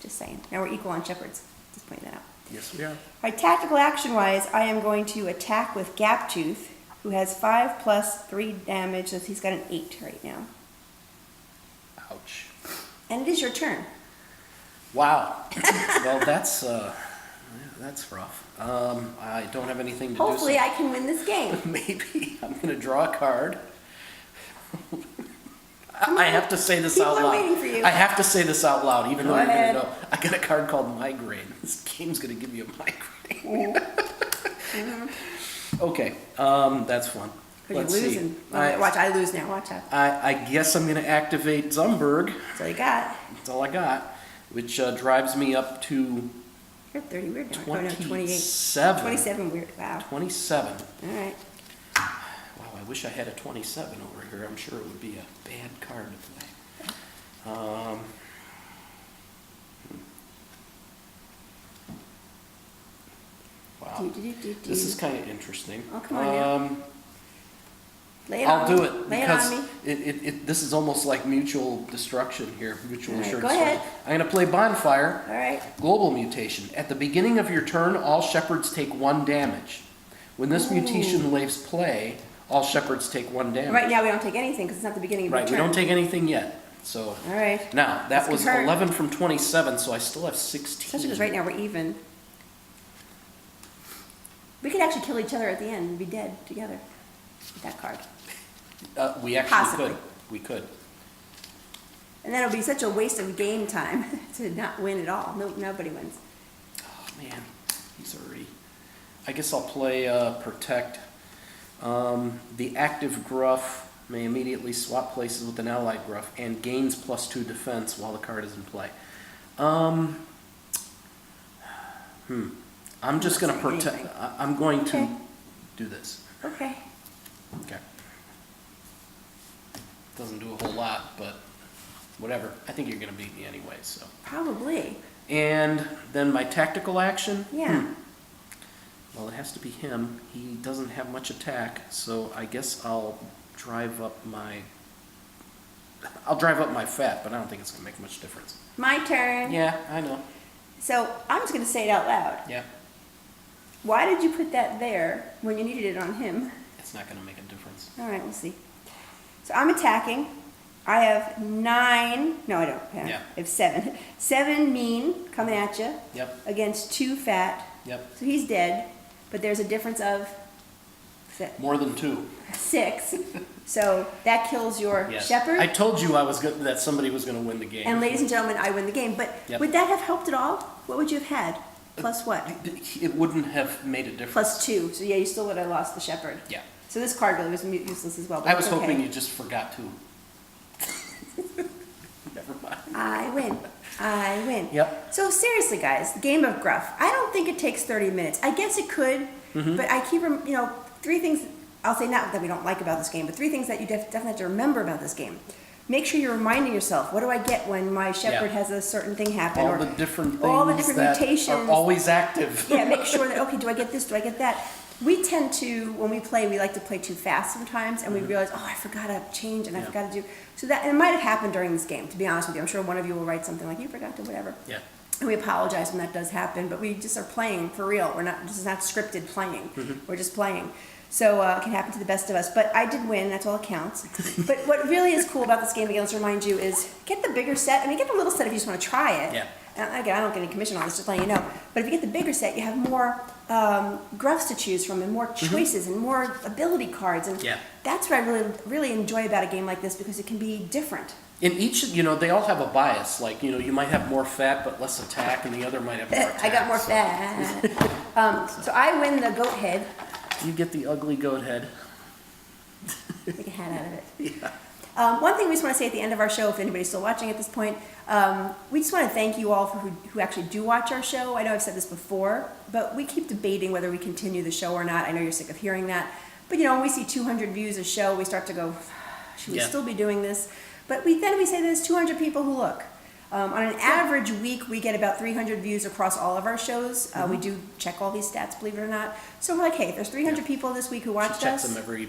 Just saying. Now we're equal on shepherds. Just pointing that out. Yes, we are. All right, tactical action-wise, I am going to attack with Gap Tooth, who has 5 plus 3 damage, so he's got an 8 right now. Ouch. And it is your turn. Wow. Well, that's rough. I don't have anything to do. Hopefully I can win this game. Maybe I'm going to draw a card. I have to say this People out are loud. waiting for you. I have to say this out loud, even Go though you're going ahead. to know. I got a card called Migraine. This game's going to give you a migraine. Okay, that's fun. Because Let's you're see. losing. Watch, I lose now. Watch out. I guess I'm going to activate Zumberg. That's all you got. That's all I got, which drives me up to You're 30 weird now. Oh, no, 28. 27. 27 weird. Wow. 27. All right. Wow, I wish I had a 27 over here. I'm sure it would be a bad card to play. Wow. This is kind of interesting. Oh, come on now. Lay it I'll on do me. it Lay because it on me. this is almost like mutual destruction here, mutual All right, assured go destruction. ahead. I'm going to play Bonfire. All right. Global mutation. At the beginning of your turn, all shepherds take 1 damage. When this mutation leaves play, all shepherds take 1 damage. Right now we don't take anything because it's not the beginning of Right, your we turn. don't take anything yet. So All right. now that This was could hurt. 11 from 27, so I still have 16. Especially because right now we're even. We could actually kill each other at the end and be dead together with that card. We actually Possibly. could. We could. And then it'll be such a waste of game time to not win at all. No, nobody wins. Oh man, he's already. I guess I'll play Protect. The active Gruff may immediately swap places with an allied Gruff and gains +2 defense while the card is in play. I'm just going to Not saying protect. anything. I'm going Okay. to do this. Okay. Okay. Doesn't do a whole lot, but whatever. I think you're going to beat me anyway, so. Probably. And then my tactical action. Yeah. Well, it has to be him. He doesn't have much attack, so I guess I'll drive up my fat, but I don't think it's gonna make much difference. My turn. Yeah, I know. So I'm just going to say it out loud. Yeah, Why did you put that there when you needed it on him? it's not gonna make a difference. All right, we'll see. So I'm attacking. I have 9. No, I don't. Yeah. I have 7. 7 mean coming at you Yep, against 2 fat. yep. So he's dead. But there's a difference of More than 2. 6. So that kills your Yes. shepherd. I told you that somebody was gonna win the game. And ladies and gentlemen, I win the game. But Yep. would that have helped at all? What would you have had? Plus what? It wouldn't have made a difference. Plus 2. So yeah, you still would have lost the shepherd. Yeah. So this card really was useless as well. But I was it's okay. hoping you just forgot to. Never mind. I win. Yep. So seriously, guys, the game of Gruff. I don't think it takes 30 minutes. I guess it could, but I keep, three things, I'll say not that we don't like about this game, but three things that you definitely have to remember about this game. Make sure you're reminding yourself, what do I get when my shepherd has a certain thing happen? All the different things all the different that mutations. are always active. Yeah, make sure that, okay, do I get this, do I get that? We tend to, when we play, we like to play too fast sometimes, and we realize, oh, I forgot to change, and I forgot to do. So that, and it might have happened during this game, to be honest with you. I'm sure one of you will write something like, you forgot to whatever. Yeah. And we apologize when that does happen, but we just are playing for real. This is not scripted playing. We're just playing. So it can happen to the best of us. But I did win, that's all that counts. But what really is cool about this game, again, let's remind you, is get the bigger set. I mean, get the little set if you just want to try it. Yeah. And again, I don't get any commission on this, just letting you know. But if you get the bigger set, you have more gruffs to choose from and more choices and more ability cards. And that's what I really, really enjoy about a game like this, because it can be different. In each, they all have a bias. Like, you might have more fat but less attack, and the other might have more attack. I got more fat. So I win the goat head. You get the ugly goat head. Make a hat out of it. Yeah. One thing we just want to say at the end of our show, if anybody's still watching at this point, we just want to thank you all for who actually do watch our show. I know I've said this before, but we keep debating whether we continue the show or not. I know you're sick of hearing that. But when we see 200 views a show, we start to go, should we still be doing this? But then we say there's 200 people who look. On an average week, we get about 300 views across all of our shows. We do check all these stats, believe it or not. So we're like, hey, if there's 300 people this week who watched us. Checks them every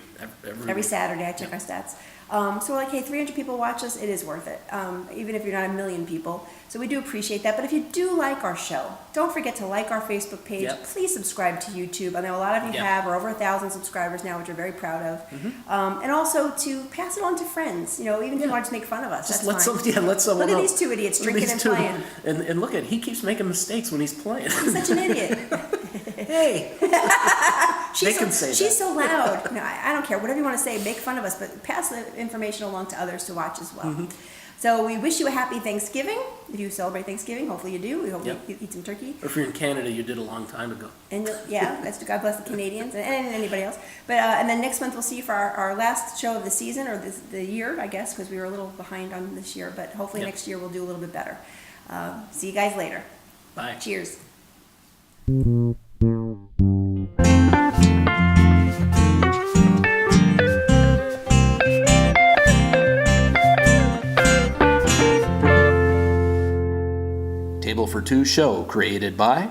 Every Saturday, I check our stats. So we're like, hey, 300 people watch us, it is worth it, even if you're not a million people. So we do appreciate that. But if you do like our show, don't forget to like our Facebook page. Please subscribe to YouTube. I know a lot of you have. We're over 1,000 subscribers now, which we're very proud of. And also to pass it on to friends. Even if you want to make fun of us, Just that's let fine. someone Look at know. these two idiots drinking and playing. And look he keeps making mistakes when he's playing. He's such an idiot. Hey. They can say that. She's so loud. No, I don't care. Whatever you want to say, make fun of us, but pass the information along to others to watch as well. So we wish you a happy Thanksgiving. If you celebrate Thanksgiving, hopefully you do. We hope you eat some turkey. Or if you're in Canada, you did a long time ago. And that's God bless the Canadians and anybody else. But and then next month we'll see you for our last show of the season, or the year, I guess, because we were a little behind on this year. But hopefully next year we'll do a little bit better. See you guys later. Bye. Cheers. Table for Two show created by